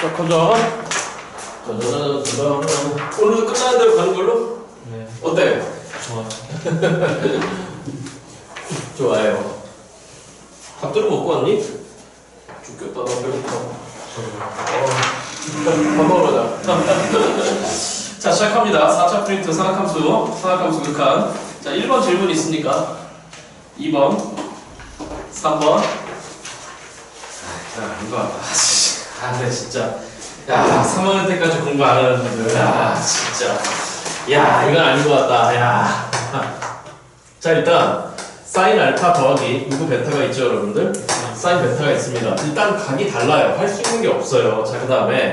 시작하자. 오늘도 끝나는 대로 가는 걸로? 네. 어때? 좋아. 좋아요. 밥들은 먹고 왔니? 죽겠다, 나 배고파. 밥 먹으러 가자. 자, 시작합니다. 4차 프린트 상학함수 극한. 자, 1번 질문 있습니까? 2번, 3번. 자, 이거 네, 진짜. 야, 3학년 때까지 공부 안 하는 분들. 야, 진짜. 야, 이건 아닌 것 같다. 야. 자, 일단 사인 알파 더하기 누구 베타가 있죠, 여러분들? 사인 베타가 있습니다. 일단 각이 달라요. 할 수 있는 게 없어요. 자, 그 다음에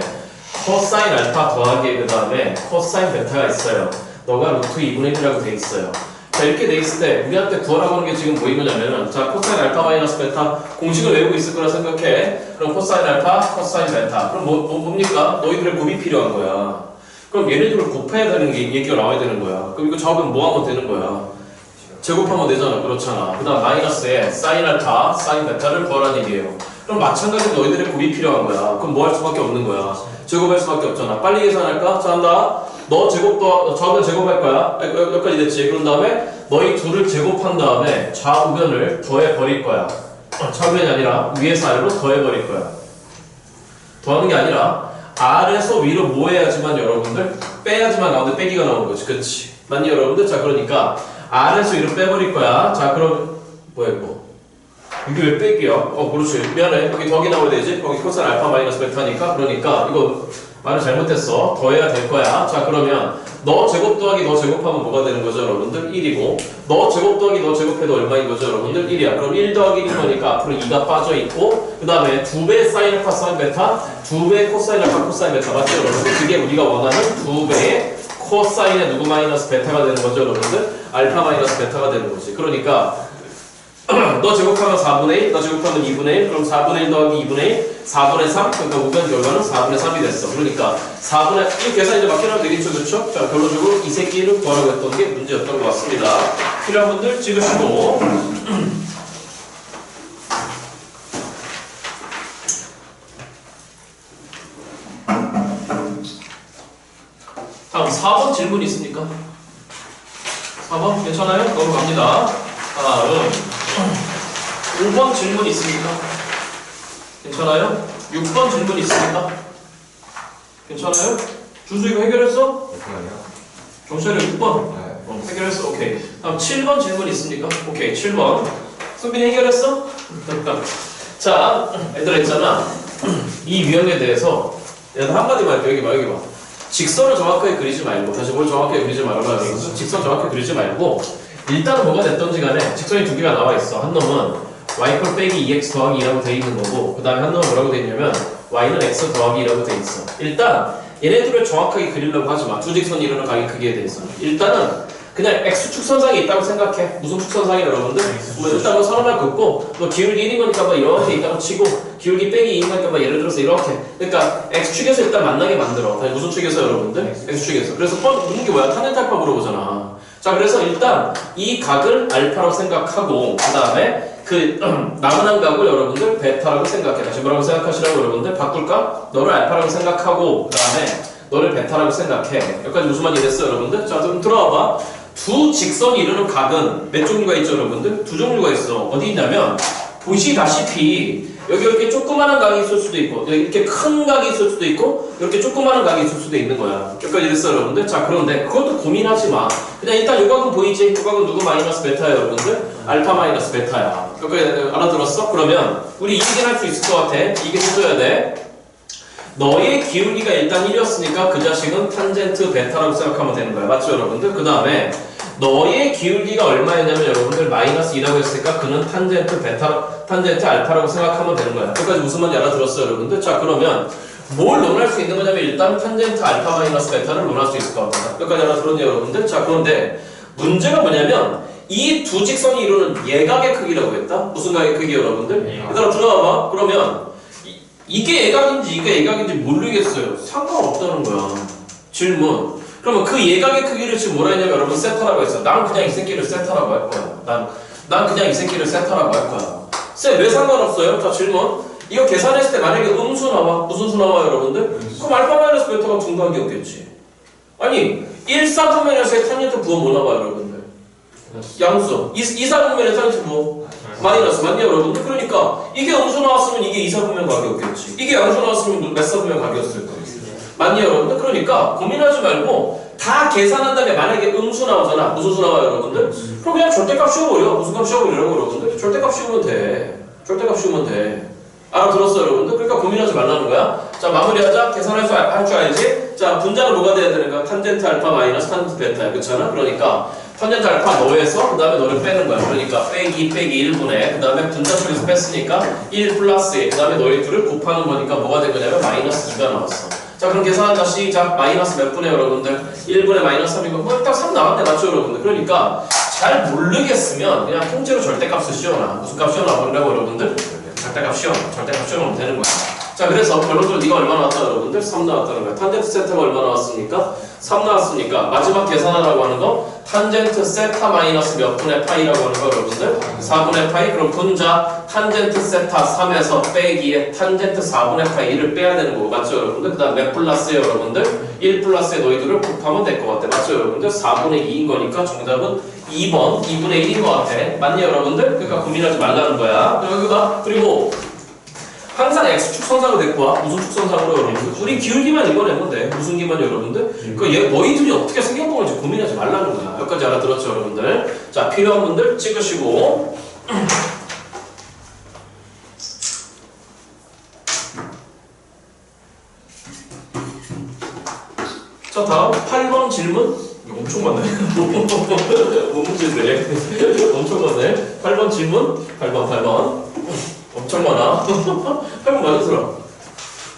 코사인 알파 더하기 그 다음에 코사인 베타가 있어요. 너가 루트 2분의 1이라고 돼 있어요. 자, 이렇게 돼 있을 때 우리한테 구하라고 하는 게 지금 뭐 이거냐면은, 자, 코사인 알파 마이너스 베타 공식을 외우고 있을 거라 생각해. 그럼 코사인 알파, 코사인 베타. 그럼 뭡니까? 너희들의 곱이 필요한 거야. 그럼 얘네들을 곱해야 되는 게 얘기가 나와야 되는 거야. 그럼 이거 작으면 뭐 하면 되는 거야? 제곱하면 되잖아. 그렇잖아. 그 다음 마이너스에 사인 알파, 사인 베타를 구하라는 얘기예요. 그럼 마찬가지로 너희들의 곱이 필요한 거야. 그럼 뭐 할 수밖에 없는 거야? 제곱할 수밖에 없잖아. 빨리 계산할까? 자, 한다. 너 좌우변 제곱할 거야. 여기까지 됐지. 그런 다음에 너희 둘을 제곱한 다음에 좌우변을 더해 버릴 거야. 좌우변이 아니라 위에서 아래로 더해 버릴 거야. 더하는 게 아니라 아래에서 위로 뭐 해야지만 여러분들 빼야지만 가운데 빼기가 나오는 거지. 그렇지. 맞니 여러분들? 자, 그러니까 아래에서 위로 빼버릴 거야. 자, 그럼 뭐야 이거? 이게 왜 빼기야? 그렇지. 미안해. 여기 더하기 나와야 되지? 거기 코사인 알파 마이너스 베타니까. 그러니까 이거 말을 잘못했어. 더해야 될 거야. 자, 그러면 너 제곱 더하기 너 제곱하면 뭐가 되는 거죠, 여러분들? 1이고 너 제곱 더하기 너 제곱해도 얼마인 거죠, 여러분들? 1이야. 그럼 1 더하기 1인 거니까 앞으로 2가 빠져있고 그 다음에 2배의 사인 알파 사인 베타 2배의 코사인 알파 코사인 베타 맞죠, 여러분들? 그게 우리가 원하는 2배의 코사인의 누구 마이너스 베타가 되는 거죠, 여러분들? 알파 마이너스 베타가 되는 거지. 그러니까 너 제곱하면 4분의 1, 너 제곱하면 2분의 1, 그럼 4분의 1 더하기 2분의 1, 4분의 3, 그러니까 우변 결과는 4분의 3이 됐어. 그러니까 4분의, 이 계산 이제 막 해놔도 되겠죠, 그렇죠? 자, 결론적으로 이 새끼를 구하라고 했던 게 문제였던 것 같습니다. 필요한 분들 찍으시고. 다음 4번 질문 있습니까? 4번 괜찮아요? 넘어갑니다. 다음 5번 질문 있습니까? 괜찮아요? 6번 질문 있습니까? 괜찮아요? 준수 이거 해결했어? 경찰이 6번? 해결했어? 오케이. 다음 7번 질문 있습니까? 오케이. 7번 승빈이 해결했어? 자, 얘들아 있잖아. 이 유형에 대해서 얘들 한마디만 할게. 여기 봐. 직선을 정확하게 그리지 말고, 다시 뭘 정확하게 그리지 말라고 해서 직선 정확하게 그리지 말고, 일단은 뭐가 됐던지 간에 직선이 두 개가 나와 있어. 한 놈은 y 빼기 2x 더하기 2라고 돼 있는 거고, 그 다음에 한 놈은 뭐라고 돼 있냐면 y는 x 더하기 2라고 돼 있어. 일단 얘네들을 정확하게 그리려고 하지 마. 두 직선이 이루는 각의 크기에 대해서. 일단은 그냥 x축선상에 있다고 생각해. 무슨 축선상이 여러분들? 뭐 일단 뭐 선언할 거 없고, 너 기울기 1인 거니까 뭐 이렇게 있다고 치고, 기울기 빼기 2인 거니까 뭐 예를 들어서 이렇게. 그러니까 x축에서 일단 만나게 만들어. 다시 무슨 축에서 여러분들? x축에서. 그래서 묻는 게 뭐야? 탄젠트 알파 물어보잖아. 자, 그래서 일단 이 각을 알파라고 생각하고, 그 다음에 남은 한 각을 여러분들 베타라고 생각해. 다시 뭐라고 생각하시라고 여러분들? 바꿀까? 너를 알파라고 생각하고, 그 다음에 너를 베타라고 생각해. 여기까지 무슨 말이 됐어, 여러분들? 자, 좀 들어와봐. 두 직선이 이루는 각은 몇 종류가 있죠, 여러분들? 두 종류가 있어. 어디 있냐면, 보시다시피 여기 이렇게 조그마한 각이 있을 수도 있고, 이렇게 큰 각이 있을 수도 있고, 이렇게 조그마한 각이 있을 수도 있는 거야. 여기까지 됐어, 여러분들? 자, 그런데 그것도 고민하지 마. 그냥 일단 요 각은 보이지? 요 각은 누구 마이너스 베타야, 여러분들? 알파 마이너스 베타야. 여기까지 알아들었어? 그러면 우리 이 얘기는 할 수 있을 것 같아. 이게 해줘야 돼. 너의 기울기가 일단 1이었으니까 그 자식은 탄젠트 베타라고 생각하면 되는 거야. 맞죠, 여러분들? 그 다음에 너의 기울기가 얼마였냐면 여러분들 마이너스 2라고 했으니까 그는 탄젠트 알파라고 생각하면 되는 거야. 여기까지 무슨 말인지 알아들었어요, 여러분들? 자, 그러면 뭘 논할 수 있는 거냐면 일단 탄젠트 알파 마이너스 베타를 논할 수 있을 것 같다. 여기까지 알아들었네요, 여러분들? 자, 그런데 문제가 뭐냐면 이 두 직선이 이루는 예각의 크기라고 했다? 무슨 각의 크기, 여러분들? 얘들아, 들어와봐. 그러면 이게 예각인지 이게 예각인지 모르겠어요. 상관없다는 거야. 질문. 그러면 그 예각의 크기를 지금 뭐라 했냐면 여러분 세타라고 했어. 난 그냥 이 새끼를 세타라고 할 거야. 난 그냥 이 새끼를 세타라고 할 거야. 왜 상관없어요? 자, 질문. 이거 계산했을 때 만약에 음수 나와. 무슨 수 나와 여러분들? 그럼 알파 마이너스 베타가 둔각이었겠지. 아니 1사분면에서의 탄젠트 부호 뭐 나와 여러분들? 양수. 2사분면의 탄젠트 부호 마이너스. 맞냐 여러분들? 그러니까 이게 음수 나왔으면 이게 2사분면 각이었겠지. 이게 양수 나왔으면 몇 사분면 각이었을 거야. 맞냐 여러분들? 그러니까 고민하지 말고 다 계산한 다음에 만약에 음수 나오잖아. 무슨 수 나와요 여러분들? 그럼 그냥 절대값 씌워버려. 무슨 값 씌워버리라고 여러분들? 절대값 씌우면 돼. 절대값 씌우면 돼. 알아들었어 여러분들? 그러니까 고민하지 말라는 거야. 자 마무리하자. 계산할 줄 알지? 자 분자는 뭐가 돼야 되는 거야? 탄젠트 알파 마이너스 탄젠트 베타야. 그렇잖아? 그러니까 탄젠트 알파 너에서 그 다음에 너를 빼는 거야. 그러니까 빼기 1분에 그 다음에 분자 쪽에서 뺐으니까 1 플러스 1. 그 다음에 너희 둘을 곱하는 거니까 뭐가 된 거냐면 마이너스 2가 나왔어. 자 그럼 계산하자. 시작. 마이너스 몇 분에 여러분들? 1분에 마이너스 3이고 뭐 딱 3 나왔네. 맞죠 여러분들? 그러니까 잘 모르겠으면 그냥 통째로 절대값을 씌워놔. 무슨 값 씌워놔 버리라고 여러분들? 절대값 씌워놓으면 되는 거야. 자 그래서 결론적으로 네가 얼마 나왔다 여러분들? 3 나왔다는 거야. 탄젠트 세타가 얼마 나왔습니까? 3 나왔으니까 마지막 계산하라고 하는 거 탄젠트 세타 마이너스 몇 분의 파이라고 하는 거 여러분들? 4분의 파이. 그럼 분자 탄젠트 세타 3에서 빼기에 탄젠트 4분의 파이 1을 빼야 되는 거고 맞죠 여러분들? 그 다음 몇 플러스에 여러분들? 1 플러스에 너희들을 곱하면 될 것 같아. 맞죠 여러분들? 4분의 2인 거니까 정답은 2번 2분의 1인 것 같아. 맞니 여러분들? 그러니까 고민하지 말라는 거야. 여기다 그리고 항상 X축 선상으로 데리고 와. 무슨 축선상으로 여러분들? 우리 기울기만 이번에면 돼. 무슨 기만 여러분들? 너희들이 어떻게 생겨보는지 고민하지 말라는 거야. 여기까지 알아들었죠 여러분들? 자 필요한 분들 찍으시고 자 다음 8번 질문. 이거 엄청 많네. 뭐 문제인데? 엄청 많네. 8번 질문. 8번. 엄청 많아. 8번 맞은 사람.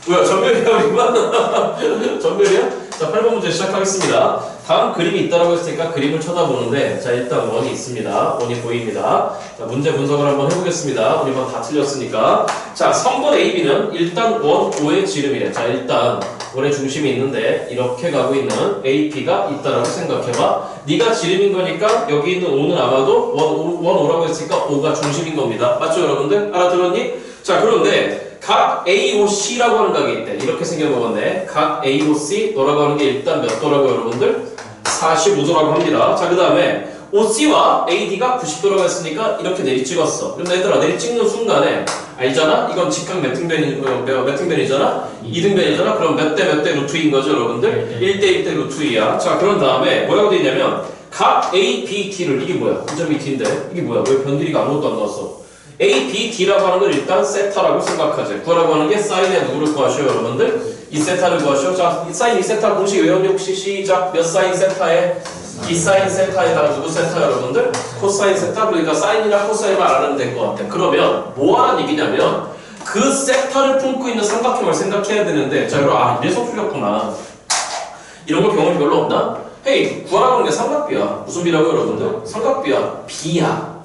뭐야 전멸이야 우리만? 전멸이야? 자 8번 문제 시작하겠습니다. 다음 그림이 있다라고 했으니까 그림을 쳐다보는데 자 일단 원이 있습니다. 원이 보입니다. 자 문제 분석을 한번 해보겠습니다. 우리만 다 틀렸으니까. 자 선분 AB는 일단 원 O의 지름이래. 자 일단 원의 중심이 있는데 이렇게 가고 있는 AP가 있다라고 생각해봐. 네가 지름인 거니까 여기 있는 O는 아마도 원 O라고 했으니까 O가 중심인 겁니다. 맞죠 여러분들? 알아들었니? 자 그런데 각 AOC라고 하는 각이 있대. 이렇게 생겨먹었네. 각 AOC 너라고 하는 게 일단 몇 도라고 여러분들? 45도라고 합니다. 자 그 다음에 OC와 AD가 90도라고 했으니까 이렇게 내리찍었어. 그럼 얘들아 내리찍는 순간에 알잖아? 이건 직각 몇 등변이잖아? 2등변이잖아? 그럼 몇 대 몇 대 루트 2인 거죠 여러분들? 1대 1대 루트 2야. 자 그런 다음에 뭐라고 되어 있냐면 각 A, B, T를 이게 뭐야? 9점이 T인데 이게 뭐야? 왜 변들이가 아무것도 안 나왔어? A, B, D라고 하는 걸 일단 세타라고 생각하지. 구하라고 하는 게 사인의 누구를 구하셔요 여러분들? 이 세타를 구하셔. 자 사인 이 세타 공식 외우니 혹시 시작. 몇 사인 세타에? 2사인 세타에다가 누구 세타 여러분들? 코사인 세타. 그러니까 사인이나 코사인만 알아면 될 것 같아. 그러면 뭐 하라는 얘기냐면 그 세타를 품고 있는 삼각형을 생각해야 되는데 자 여러분 이래서 풀렸구나. 이런 거 경험이 별로 없나? 헤이 구하라고 하는 게 삼각비야. 무슨 비라고 여러분들? 삼각비야. 비야.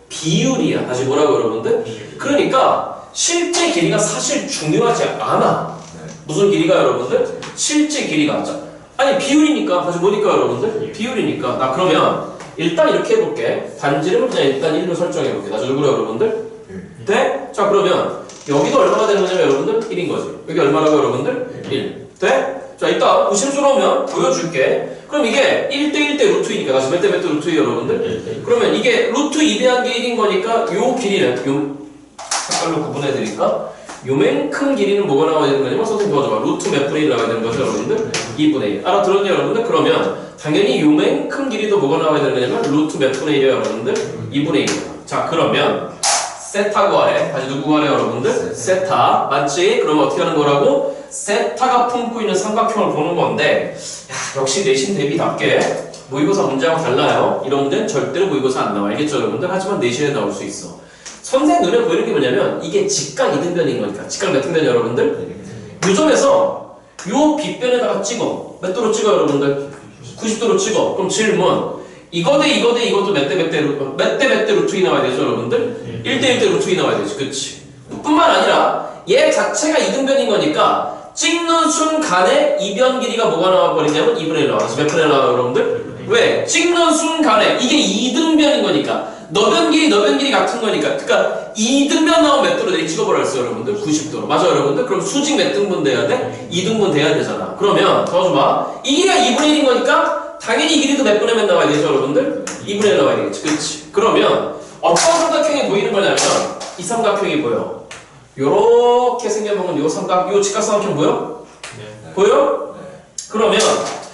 비율이야. 다시 뭐라고 여러분들? 그러니까 실제 길이가 사실 중요하지 않아. 무슨 길이가 여러분들? 실제 길이가. 아니 비율이니까. 다시 뭐니까 여러분들? 비율이니까. 나 그러면 일단 이렇게 해볼게. 반지름을 그냥 일단 1로 설정해볼게. 나 누구로 여러분들? 돼? 자 그러면 여기도 얼마나 되는 거냐면 여러분들? 1인 거지. 여기 얼마라고 여러분들? 1. 돼? 자 이따 의심스러우면 보여줄게. 그럼 이게 1대 1대 루트 2니까 다시 몇 대 몇 대 루트 2 여러분들? 그러면 이게 루트 2 대한 게 1인 거니까 요 길이는 요 색깔로 구분해 드릴까? 요만큼 길이는 뭐가 나와야 되는 거냐면 선생님 도와줘봐. 루트 몇 분의 1 나와야 되는 거죠 여러분들? 2분의 1. 알아들었냐 여러분들? 그러면 당연히 요만큼 길이도 뭐가 나와야 되는 거냐면 루트 몇 분의 1이에요 여러분들? 2분의 1이에요. 자 그러면 세타 구하래. 다시 누구 구하래 여러분들? 세타. 맞지? 그러면 어떻게 하는 거라고? 세타가 품고 있는 삼각형을 보는 건데 야, 역시 내신 대비답게 모의고사 문제하고 달라요. 이런 데는 절대로 모의고사 안 나와. 알겠죠 여러분들? 하지만 내신에 나올 수 있어. 선생님 눈에 보이는 게 뭐냐면 이게 직각 2등변인 거니까. 직각 몇 등변이 여러분들? 요 점에서 요 빗변에다가 찍어. 몇 도로 찍어 여러분들? 90도로 찍어. 그럼 질문 이거 대 이것도 몇 대 몇 대 루트 2 나와야 되죠 여러분들? 1대 1대 루트 2 나와야 되지. 그치? 뿐만 아니라 얘 자체가 2등변인 거니까 찍는 순간에 이변 길이가 뭐가 나와버리냐면 2분의 1 나와. 몇 분의 1 나와요 여러분들? 왜? 찍는 순간에 이게 2등변인 거니까 너변 길이 같은 거니까. 그러니까 2등변 나오면 몇 도로 내리 찍어보라 했어요, 여러분들? 90도로. 맞아, 여러분들? 그럼 수직 몇 등분 돼야 돼? 2등분 돼야 되잖아. 그러면 도와줘봐. 이 길이가 2분의 1인 거니까 당연히 이 길이도 몇 분의 몇 나와야 되죠, 여러분들? 2분의 1 나와야 되겠지. 그치? 그러면 어떤 삼각형이 보이는 거냐면 이 삼각형이 보여. 요렇게 생겨보면 요 삼각, 요 직각삼각형 보여? 네. 보여? 네. 그러면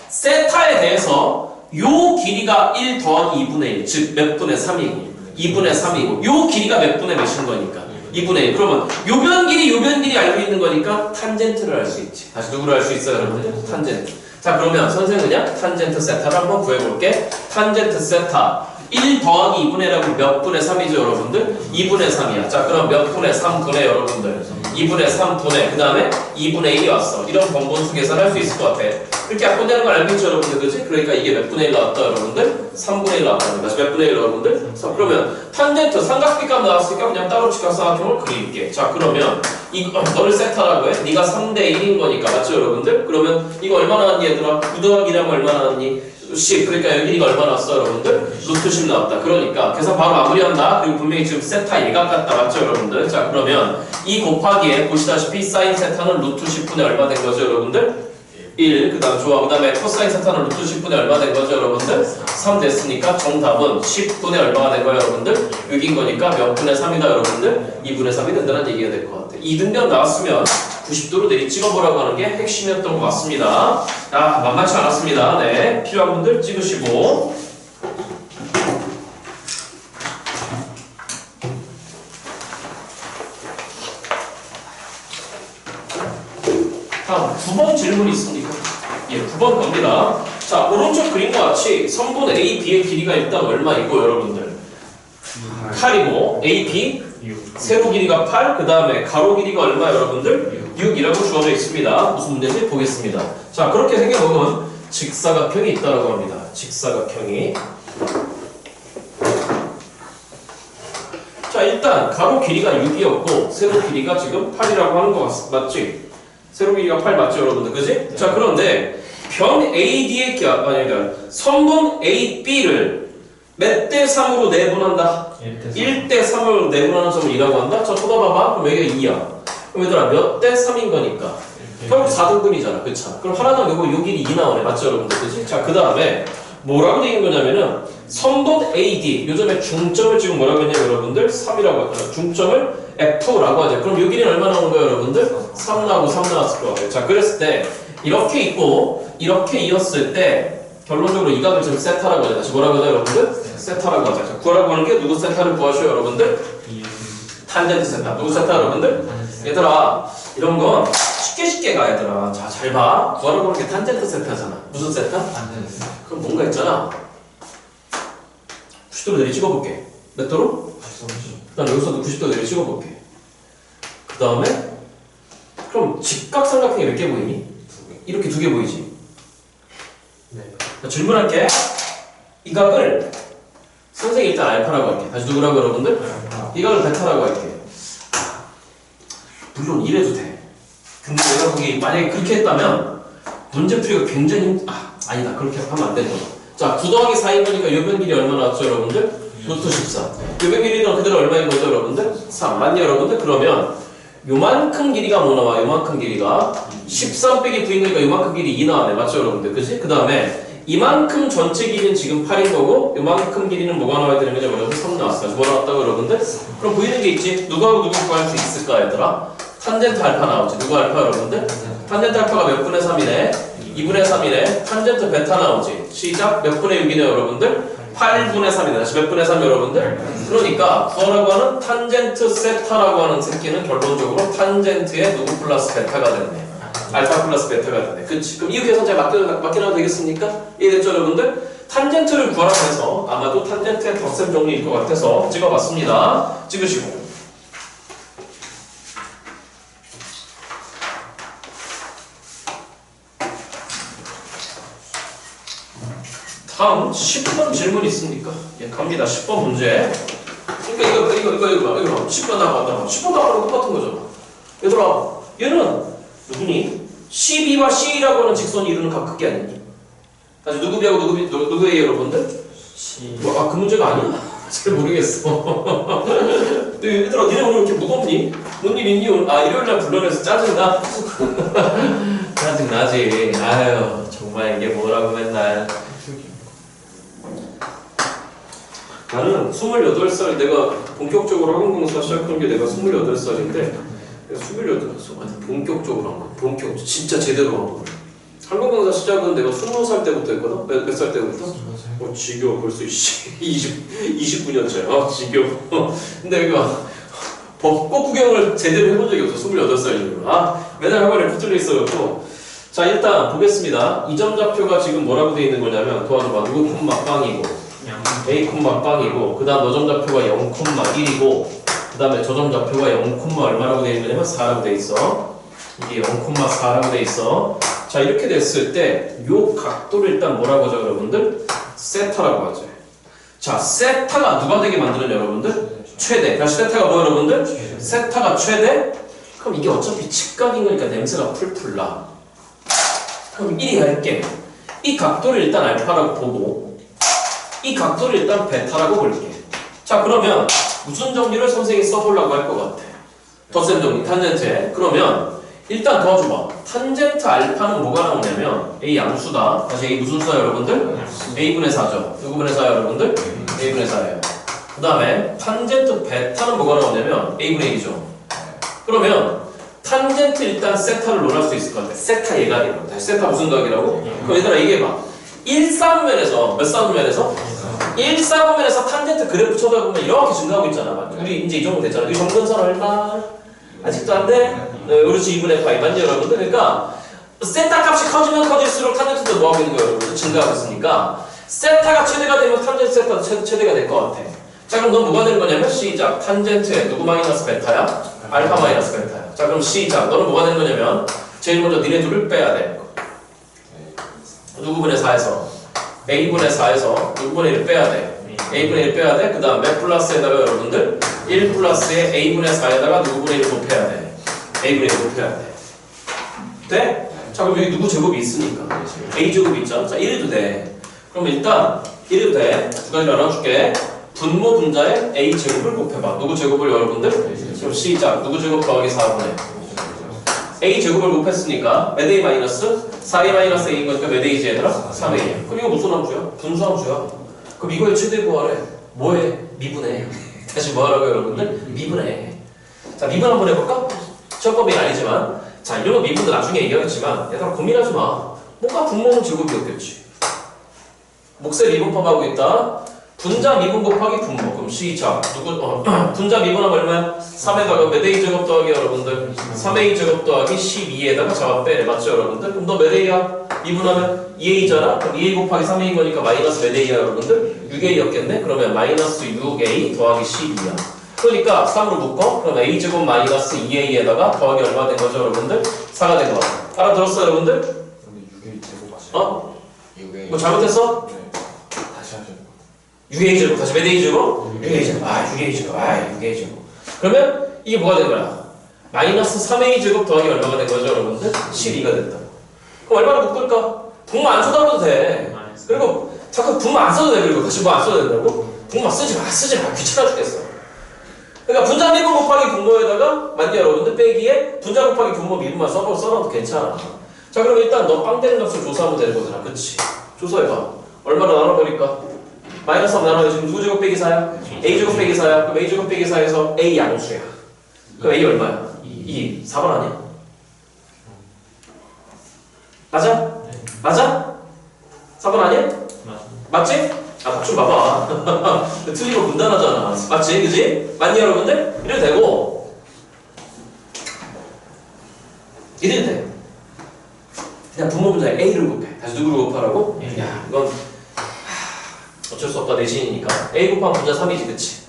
세타에 대해서 요 길이가 1 더하기 2분의 1, 즉 몇 분의 3이고 2분의 3이고 요 길이가 몇 분의 몇인 거니까 2분의 1. 그러면 요변 길이 알고 있는 거니까 탄젠트를 알 수 있지. 다시 누구를 알 수 있어요, 여러분들? 탄젠트. 자, 그러면 선생은 그냥 탄젠트 세타를 한번 구해볼게. 탄젠트 세타 1 더하기 2분의 1하고 몇 분의 3이죠, 여러분들? 2분의 3이야. 자, 그럼 몇 분의 3분의 여러분들? 2분의 3분의 그 다음에 2분의 1이 왔어. 이런 번번수 계산할 수 있을 것 같아. 이렇게 약분되는 걸 알고 있죠, 여러분들? 그치? 그러니까 이게 몇 분의 1 나왔다, 여러분들? 3분의 1 나왔다는 거지. 몇 분의 1, 여러분들? 그러면 탄젠트 삼각비값 나왔으니까 그냥 따로 직각삼각형을 그릴게. 자, 그러면 이거 너를 세타라고 해? 네가 3대 1인 거니까. 맞죠, 여러분들? 그러면 이거 얼마 나왔니, 얘들아? 9 더하기 1하면 얼마 나왔니? 10. 그러니까 여기 길이가 얼마 나왔어, 여러분들? 루트 10 나왔다. 그러니까 계산 바로 마무리한다. 그리고 분명히 지금 세타 일각 같다. 맞죠, 여러분들? 자, 그러면 이 곱하기에 보시다시피 사인 세타는 루트 10분의 얼마 된 거죠, 여러분들? 1. 그 다음 좋아. 그 다음에 코사인 세타는 루트 10분의 얼마 된 거죠, 여러분들? 3 됐으니까 정답은 10분의 얼마가 된 거예요, 여러분들? 6인 거니까 몇 분의 3이다, 여러분들? 2분의 3이 된다는 얘기가 될 것 같아. 2등변 나왔으면 90도로 내리 찍어보라고 하는 게 핵심이었던 것 같습니다. 아, 만만치 않았습니다. 네. 필요한 분들 찍으시고. 다음 9번 질문이 있습니까? 예, 9번 겁니다. 자, 오른쪽 그림과 같이 선분 A, B의 길이가 일단 얼마이고, 여러분들? 8이고, A, B 세로 길이가 8, 그 다음에 가로 길이가 얼마, 여러분들? 6이라고 주어져 있습니다. 무슨 문제인지 보겠습니다. 자, 그렇게 생겨보면 직사각형이 있다고 합니다. 직사각형이. 자, 일단 가로 길이가 6이었고 세로 길이가 지금 8이라고 하는 거 맞지? 세로 길이가 8 맞죠, 여러분들? 그지? 네. 자, 그런데 변 AD의 그러니까 선분 AB를 몇 대 3으로 내분한다? 1대 3으로 내분하는 점을 2라고 한다? 자, 쳐다봐봐. 그럼 여기가 2야. 그럼 얘들아 몇 대 3인 거니까 결국 4등분이잖아. 그쵸? 그럼 하나 더 요거 요 길이 2 나오네. 맞죠, 여러분들? 그치? 자, 그 다음에 뭐라고 되어 있는 거냐면은 선분 AD 요점에 중점을 지금 뭐라고 했냐면 여러분들 3이라고 했잖아. 중점을 F라고 하죠. 그럼 요 길이는 얼마 나오는 거예요, 여러분들? 3 나오고 3 나왔을 거 같아요. 자, 그랬을 때 이렇게 있고 이렇게 이었을 때 결론적으로 이 각을 지금 세타라고 하죠. 다시 뭐라고 하죠, 여러분들? 세타라고 하죠. 자, 구하라고 하는 게 누구 세타를 구하셔요, 여러분들? 탄젠트 세타. 누구 세타, 여러분들? 얘들아, 이런 건 쉽게 가, 얘들아. 자, 잘 봐. 구하라고 하는 게 탄젠트 세타잖아. 무슨 세타? 탄젠트. 그럼 뭔가 있잖아. 90도로 내리 찍어볼게. 몇 도로? 90도. 난 여기서도 90도 내리 찍어볼게. 그 다음에 그럼 직각삼각형이 몇 개 보이니? 이렇게 2개 보이지? 네. 자, 질문할게. 이 각을 선생님이 일단 알파라고 할게. 다시 누구라고, 여러분들? 이 각을 베타라고 할게. 물론 이래도 돼. 근데 내가 거기 만약에 그렇게 했다면 문제 풀이가 굉장히 아니다. 그렇게 하면 안 되는 거야. 자, 9 더하기 4인 거니까 요변 길이 얼마 나왔죠, 여러분들? 루트 14. 요변 길이는 그대로 얼마인 거죠, 여러분들? 3. 맞니, 여러분들? 그러면 요만큼 길이가 뭐 나와? 요만큼 길이가 13 빼기 9이니까 요만큼 길이 2 나와네. 맞죠, 여러분들? 그치? 그 다음에 이만큼 전체 길이는 지금 8인 거고 요만큼 길이는 뭐가 나와야 되는 거죠? 여러분 3 나왔어요. 뭐 나왔다고, 여러분들? 그럼 보이는 게 있지? 누구하고 누구 구할 수 있을까, 얘들아? 탄젠트 알파 나오지. 누구 알파, 여러분들? 탄젠트 알파가 몇 분의 3이네? 2분의 3이네? 탄젠트 베타 나오지. 시작. 몇 분의 6이네, 여러분들? 8분의 3이네. 다시 몇 분의 3, 여러분들? 그러니까 구하라고 하는 탄젠트 세타라고 하는 새끼는 결론적으로 탄젠트의 누구 플러스 베타가 됐네. 알파 플러스 베타가 되네. 그치? 그럼 이 계산 잘 맡겨놔도 되겠습니까? 이해됐죠, 여러분들? 탄젠트를 구하라고 해서 아마도 탄젠트의 덧셈 정리일 것 같아서 찍어봤습니다. 찍으시고. 다음 10번 질문 있습니까? 예, 갑니다. 10번 문제. 그러니까 이거 10번 나가. 10번 나가랑 똑같은 거잖아. 얘들아, 얘는 누구니? CB와 C라고 하는 직선이 이루는 각극이 아니니? 다시 누구비하고 누구예요, 여러분들? 그 문제가 아니야? 잘 모르겠어. 얘들아, 니네 오늘 왜 이렇게 무겁니? 뭔 일 있니? 아, 일요일날 불러내서 짜증나? 짜증나지. 아유, 정말 이게 뭐라고 맨날. 나는 28살, 내가 본격적으로 항공공사 시작한 게 내가 28살인데, 내가 28살, 본격적으로 한 거. 본격, 진짜 제대로 한 거. 항공공사 시작은 내가 20살 때부터 했거든? 몇 살 때부터? 지겨워, 벌써 29년 차야. 지겨워. 근데 여기 막, 벚꽃 구경을 제대로 해본 적이 없어, 28살이면. 아, 맨날 학원에 붙들려 있어갖고. 자, 일단 보겠습니다. 이 점 좌표가 지금 뭐라고 돼 있는 거냐면, 도와줘봐. 누구 콤마 빵이고, A 콤마 빵이고, 그 다음 너점 좌표가 0 콤마 1이고, 그 다음에 저점 좌표가 0 콤마 얼마라고 돼 있는 거냐면 4라고 돼 있어. 이게 0 콤마 4라고 돼 있어. 자, 이렇게 됐을 때, 요 각도를 일단 뭐라고 하죠, 여러분들? 세타라고 하죠. 자, 세타가 누가 되게 만드는 여러분들? 최대. 다시 세타가 뭐 여러분들? 세타가 최대? 그럼 이게 어차피 직각인 거니까 냄새가 풀풀 나. 그럼 1이 할게. 이 각도를 일단 알파라고 보고 이 각도를 일단 베타라고 볼게. 자, 그러면 무슨 정리를 선생님이 써보려고 할 것 같아? 덧셈 정리, 탄젠트에. 그러면 일단 도와줘봐. 탄젠트 알파는 뭐가 나오냐면 A 양수다. 다시 A 무슨 수야 여러분들? A분의 4죠. 누구분의 4야 여러분들? A분의 4예요. 그 다음에 탄젠트 베타는 뭐가 나오냐면 A분의 1이죠. 그러면 탄젠트 일단 세타를 논할 수 있을 것 같아. 세타 예각이라고. 다시 세타 무슨 각이라고? 그럼 얘들아 얘기해봐. 1사분면에서 몇 사분면에서? 1사분면에서 탄젠트 그래프 쳐다보면 이렇게 증가하고 있잖아. 우리 이제 이 정도 됐잖아. 우리 정근선 얼마? 아직도 안 돼? 그렇지 2분의 파이 맞죠 여러분들? 그러니까 세타 값이 커지면 커질수록 탄젠트도 뭐하고 있는 거예요 여러분들? 증가하고 있으니까 세타가 최대가 되면 탄젠트 세타도 최대가 될 것 같아. 자, 그럼 넌 뭐가 되는 거냐면 시작. 탄젠트에 누구 마이너스 베타야? 알파 마이너스 베타야. 자, 그럼 시작. 너는 뭐가 되는 거냐면 제일 먼저 니네 둘을 빼야 돼. 누구분의 4에서 A분의 4에서 누구분의 1을 빼야 돼. A분의 1 빼야 돼. 그 다음 몇 플러스에다가 여러분들 1 플러스에 A분의 4에다가 누구분의 1을 곱해야 돼. A분의 1을 곱해야 돼. 돼? 자, 그럼 여기 누구 제곱이 있으니까 A제곱이 있잖아. 자, 1해도 돼. 그럼 일단 1해도 돼. 두 가지를 알아줄게. 분모 분자에 A제곱을 곱해봐. 누구 제곱을 여러분들? 그럼 시작. 누구 제곱 더하기 4분의 A제곱을 곱했으니까 몇 A 마이너스? 4A 마이너스 A인 거니까 몇 A지 얘들아? 3A. 그럼 이거 무슨 함수야? 분수함수야. 그럼 이거의 최대 구하래. 뭐해? 미분해. 다시 뭐 하라고요 여러분들? 미분해. 자, 미분 한번 해볼까? 처법이 아니지만 자, 이런 거 미분도 나중에 얘기하겠지만 얘들아 고민하지 마. 뭔가 분모는 제곱이었겠지. 몫에 미분법하고 있다. 분자 미분 곱하기 분모. 그럼 시작. 분자 미분하면 얼마야? 3에다가 몇 A 제곱 더하기 여러분들? 3A 제곱 더하기 12에다가 잡아 빼래. 맞죠 여러분들? 그럼 너 몇 A야? 미분하면 2A잖아? 그럼 2A 곱하기 3A인 거니까 마이너스 몇 A야 여러분들? 6A였겠네? 그러면 마이너스 6A 더하기 12야. 그러니까 3으로 묶어? 그럼 A 제곱 마이너스 2A에다가 더하기 얼마 된 거죠 여러분들? 4가 된 거. 알아들었어 여러분들? 근데 6A 제곱 하시면 어? 6A 뭐 잘못했어? 네. 다시 하셔야 돼요. 6A 제곱 다시 몇 A 제곱? 6A 제곱. 아 6A 제곱. 아 6A 제곱. 그러면 이게 뭐가 된 거야? 마이너스 3A 제곱 더하기 얼마가 된 거죠 여러분들? 12가 됐다. 그럼 얼마나 묶을까? 분모 안 쳐다봐도 돼. 그리고 자꾸 분모 안 써도 돼. 그리고 다시 뭐 안 써도 된다고? 분모 쓰지 마. 귀찮아 죽겠어. 그러니까 분자 미분 곱하기 분모에다가 맞냐 여러분들? 빼기에 분자 곱하기 분모 미분만 써놔도 괜찮아. 자, 그럼 일단 너 빵 되는 값을 조사하면 되는 거잖아. 그치? 조사해봐. 얼마나 나눠버릴까? 마이너스 3 나눠야 지금 누구 제곱 빼기 4야? A 제곱 빼기 4야. 그럼 A 제곱 빼기 4에서 A 양수야. 그럼 A 얼마야? 2. 4번 아니야? 맞아? 맞아? 4번 아니야? 맞지? 아, 좀 봐봐. 틀리고 분단하잖아. 맞지? 그지? 맞니 여러분들? 이래도 되고 이래도 돼. 그냥 분모 분자에 A를 곱해. 다시 누구를 곱하라고? 야, 이건 어쩔 수 없다. 내신이니까 A 곱하면 분자 3이지 그치?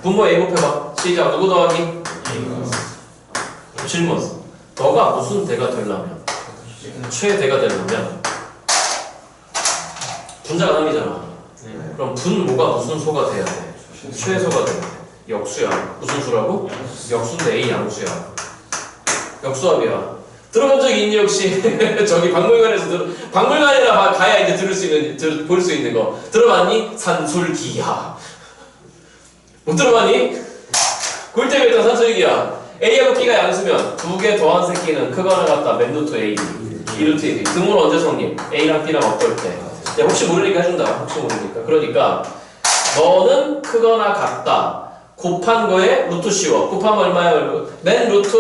분모 A 곱해봐. 시작. 누구 더하기? 질문. 너가 무슨 대가 되려면 최대가 되려면 분자가 3이잖아. 그럼 분모가 무슨 소가 돼야 돼? 최소가 돼야 돼. 역수야. 무슨 수라고? 역수인데 A 양수야. 역수합이야. 들어본 적이 있니 혹시? 저기 박물관에서 박물관이라 가야 이제 들을 수 있는 볼 수 있는 거 들어봤니? 산술기하. 못 들어봤니? 골대결정 산술기야. A하고 B가 양수면 두 개 더한 새끼는 크거나 같다. 맨 루트 A, B 루트 A, B. 등호는 언제 성립? A랑 B랑 어떨 때? 야, 혹시 모르니까 해준다. 혹시 모르니까. 그러니까 너는 크거나 같다. 곱한 거에 루트 씌워. 곱하면 얼마야? 맨 루트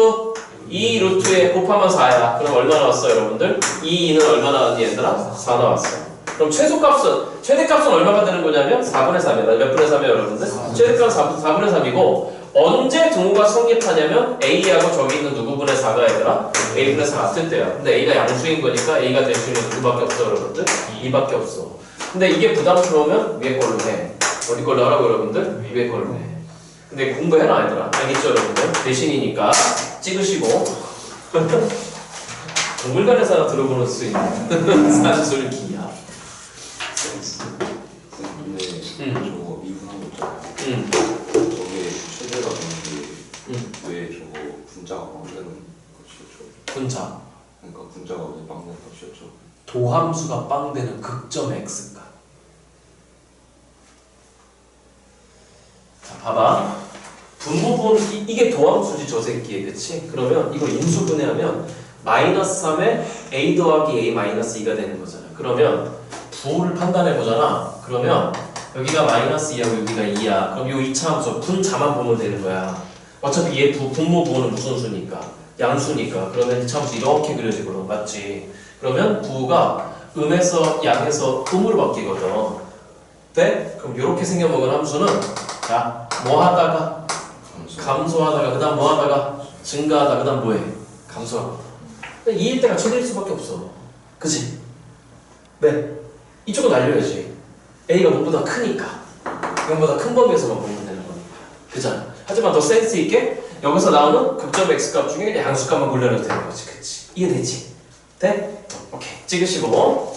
2 루트에 곱하면 4야. 그럼 얼마 나왔어 여러분들? 2는 얼마 나왔니 얘들아? 4 나왔어. 그럼 최대값은 얼마가 되는 거냐면 4분의 3이야. 몇 분의 3이야 여러분들? 최대값은 4분의 3이고 언제 등호가 성립하냐면 A하고 저기 있는 누구분의 4가 얘들아? A분의 4 같을 때야. 근데 A가 양수인 거니까 A가 될 수 있는 누구밖에 없어 여러분들? 2밖에 없어. 근데 이게 부담스러우면 위에 걸로 해. 어디 걸로 하라고 여러분들? 위에 걸로 해. 근데 공부해라 얘들아. 알겠죠 여러분들? 대신이니까 찍으시고 박물관에서 들어보는 수 있는 산술기야. 근데 저거 미분한 거 있잖아요. 저게 최대가 되는 게 왜 저거 분자가 빵되는 것이었죠? 분자. 그러니까 분자가 왜 빵되는 것이었죠? 도함수가 빵되는 극점 x가. 자 봐봐. 분모분 이게 도함수지 저 새끼에 그치? 그러면 이거 인수분해하면 마이너스 3에 a 더하기 a 마이너스 2가 되는 거잖아. 그러면 부호를 판단해 보잖아. 그러면 여기가 마이너스 2하고 여기가 2야. 그럼 요 이차함수 분자만 보면 되는 거야. 어차피 얘 분모 부호는 무슨 수니까? 양수니까. 그러면 이차함수 이렇게 그려지거든. 맞지? 그러면 부호가 음에서 양에서 음으로 바뀌거든. 네? 그럼 이렇게 생겨먹은 함수는 자, 뭐 하다가 감소하다가 그 다음 뭐 하다가 증가하다 그 다음 뭐해? 감소하고 2일 때가 최대일 수밖에 없어. 그치? 네. 이쪽은 알려야지. A가 0보다 크니까 0보다 큰 범위에서만 보면 되는 거니까. 그잖아. 하지만 더 센스 있게 여기서 나오는 극점 x값 중에 양수값만 골라내도 되는 거지. 그치? 이해되지? 돼? 오케이. 찍으시고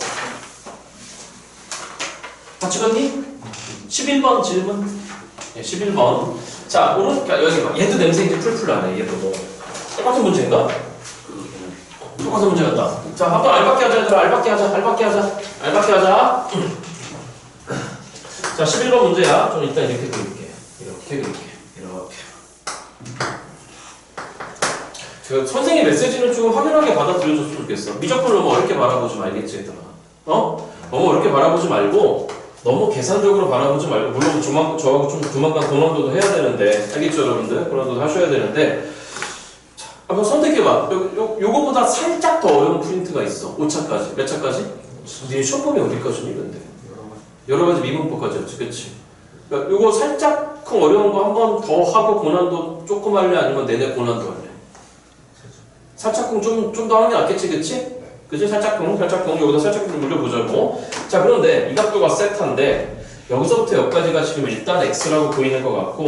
다 찍었니? 11번 질문. 네, 11번. 자, 그러니까 여기 봐. 얘도 냄새 이제 풀풀 나네. 얘도 똑같은 문제인가? 똑같은 문제 같다. 자, 한번 알박기 하자, 얘들아. 알박기 하자. 자, 11번 문제야. 좀 이따 이렇게 그릴게. 이렇게. 제가 선생님 메시지는 좀 확연하게 받아들여줬으면 좋겠어. 미적분 너무 어렵게 바라보지 말겠지, 얘들아. 너무 어렵게 바라보지 말고, 너무 계산적으로 바라보지 말고, 물론 저하고 좀 조만간 고난도도 해야 되는데, 알겠죠, 여러분들? 고난도도 하셔야 되는데, 자, 한번 선택해봐. 요거보다 살짝 더 어려운 프린트가 있어. 5차까지. 몇 차까지? 네 시험 범위 어디까지니, 근데? 여러 가지 미분법까지였지, 그치? 그러니까 요거 살짝 어려운 거 한 번 더 하고 고난도 조금 할래? 아니면 내내 고난도 할래? 살짝쿵 좀 더 하는 게 낫겠지, 그치? 그치? 살짝쿵, 여기다 살짝쿵 좀 올려보자고. 자, 그런데 이 각도가 세타인데, 여기서부터 여기까지가 지금 일단 x라고 보이는 것 같고,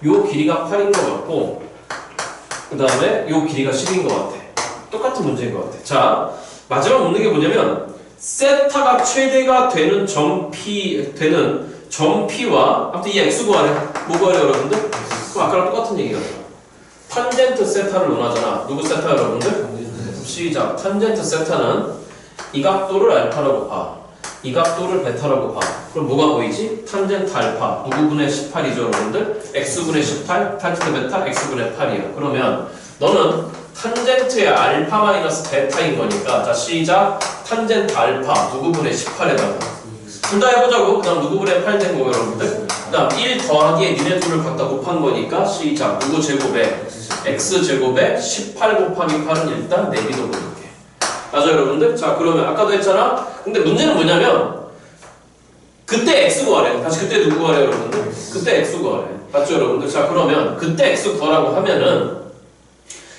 요 길이가 8인 것 같고, 그 다음에 요 길이가 10인 것 같아. 똑같은 문제인 것 같아. 자, 마지막 묻는 게 뭐냐면, 세타가 최대가 되는 점 P와, 아무튼 이 x 구하래. 뭐 구하래, 여러분들? 그럼 아까랑 똑같은 얘기가 돼. 탄젠트 세타를 논하잖아. 누구 세타 여러분들? 시작. 탄젠트 세타는 이 각도를 알파라고 봐. 이 각도를 베타라고 봐. 그럼 뭐가 보이지? 탄젠트 알파. 누구분의 18이죠 여러분들? x분의 18, 탄젠트 베타, x분의 8이야. 그러면 너는 탄젠트의 알파 마이너스 베타인 거니까 자 시작. 탄젠트 알파 누구분의 18에다가 둘 다 해보자고. 그 다음 누구분의 8 된 거고 여러분들. 그 다음 1 더하기에 니네 둘을 갖다 곱한 거니까 시작. 누구 제곱에 x 제곱에 18 곱하기 8은 일단 내비도 볼게. 맞아 여러분들? 자 그러면 아까도 했잖아. 근데 문제는 뭐냐면 그때 x 구하래. 다시 그때 누구 구하래 여러분들? 그때 x 구하래. 맞죠 여러분들? 자 그러면 그때 x 구하라고 하면은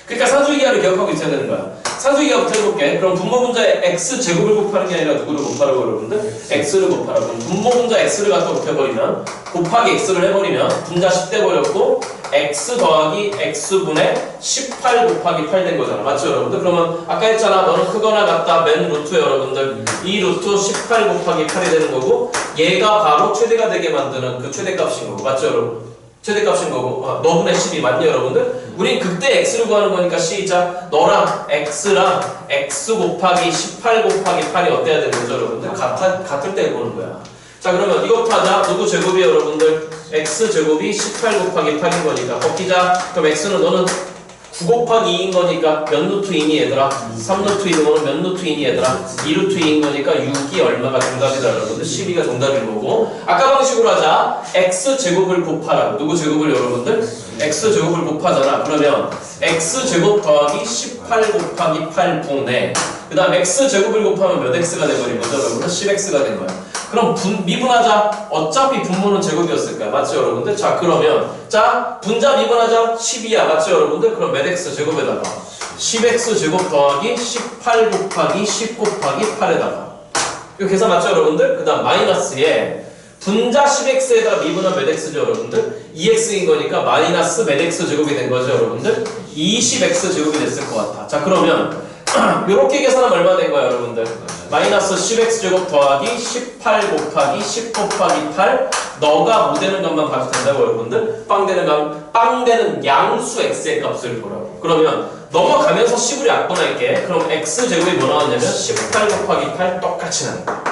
그러니까 산수기하를 기억하고 있어야 되는 거야. 산수기하부터 해볼게. 그럼 분모분자에 x 제곱을 곱하는 게 아니라 누구를 곱하라고 여러분들? x를 곱하라고. 그럼 분모분자 x를 갖다 곱해버리면 곱하기 x를 해버리면 분자 10대 버렸고 x 더하기 x분의 18 곱하기 8 된 거잖아. 맞죠 여러분들? 그러면 아까 했잖아. 너는 크거나 같다. 맨 루트에 여러분들 이 루트 18 곱하기 8이 되는 거고 얘가 바로 최대가 되게 만드는 그 최대값인 거고. 맞죠 여러분? 최대값인 거고 너분의 10이 맞냐 여러분들? 우린 그때 x를 구하는 거니까 시작. 너랑 x랑 x 곱하기 18 곱하기 8이 어때야 되는 거죠 여러분들? 같을 때 보는 거야. 자 그러면 이것부터 하자. 누구 제곱이 여러분들? x제곱이 18 곱하기 8인 거니까 꺾이자. 그럼 x는 너는 9 곱하기 2인 거니까 몇 루트 2니 얘들아? 3 루트 2는 거는 몇 루트 2니 얘들아? 2 루트 2인 거니까 6이 얼마가 정답이다 여러분들? 12가 정답인 거고. 아까 방식으로 하자. x제곱을 곱하라. 누구 제곱을 여러분들? x제곱을 곱하잖아. 그러면 x제곱 더하기 18 곱하기 8 분의 그 다음 x제곱을 곱하면 몇 x가 돼버린 거죠 여러분들? 10x가 된 거야. 그럼 미분하자. 어차피 분모는 제곱이었을 거야. 맞죠 여러분들? 자 그러면 자 분자 미분하자. 12야. 맞죠 여러분들? 그럼 몇 x 제곱에다가 10x 제곱 더하기 18 곱하기 10 곱하기 8에다가 이거 계산 맞죠 여러분들? 그 다음 마이너스에 분자 10x에다가 미분하면 몇 x죠 여러분들? 2x인 거니까 마이너스 몇 x 제곱이 된 거죠 여러분들? 20x 제곱이 됐을 것 같아. 자 그러면 이렇게 계산하면 얼마 된 거야 여러분들? 마이너스 10x 제곱 더하기 18 곱하기 10 곱하기 8 너가 뭐 되는 것만 봐도 된다고 여러분들? 빵 되는 양수 x의 값을 보라고. 그러면 넘어가면서 10으로 약분할게. 그럼 x 제곱이 뭐 나왔냐면 18 곱하기 8 똑같이 나는 거야.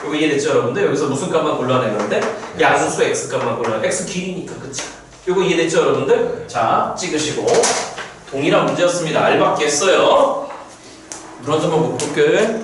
이거 이해됐죠 여러분들? 여기서 무슨 값만 골라내는데 양수 x 값만 골라내. x 길이니까 그치? 이거 이해됐죠 여러분들? 자 찍으시고 동일한 문제였습니다. 알밖에 했어요. 물 한 잔만 먹고 올게.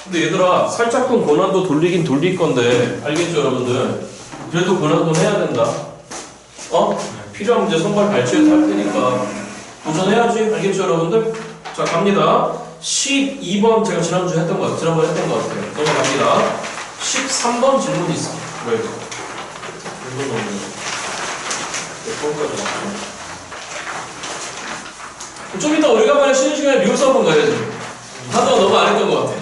근데 얘들아 살짝만 고난도 돌리긴 돌릴 건데 알겠죠 여러분들? 그래도 고난도 해야 된다. 필요한 문제 선발 발췌해서 할 테니까 도전해야지. 알겠죠 여러분들? 자 갑니다. 12번 제가 지난번에 했던 것 같아요. 넘어갑니다. 13번 질문이 있습니다. 왜 이거? 이건 없네. 몇 번까지 왔어? 좀 이따 오래간만에 쉬는 시간에 미국 수업은 가야지. 하도 너무 안 했던 것 같아.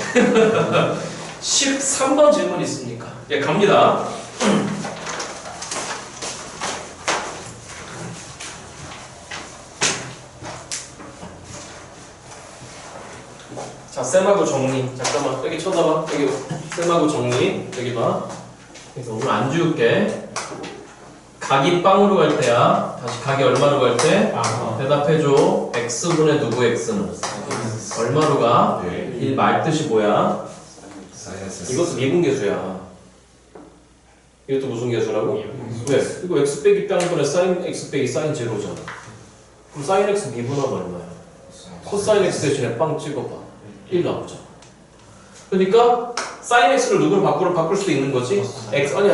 13번 질문 있습니까? 예, 갑니다. 자, 쌤하고 정리. 잠깐만, 여기 쳐다봐. 여기 쌤하고 정리. 여기 봐. 그래서 오늘 안 지울게. 각이 빵으로 갈 때야. 다시 각이 얼마로 갈 때? 대답해줘. x분의 누구 x는? 얼마로 가? 1 말뜻이 뭐야? 이것도 미분계수야. 이것도 무슨 계수라고? 왜? 이거 x 빼기 빵분의 사인 x 빼기 사인 제로잖아. 그럼 사인 x 미분하면 얼마야? 코사인 x 대신에 빵 찍어봐. 1 나오죠. 그러니까 사인 x를 누구로 바꿀 수 있는 거지? x 아니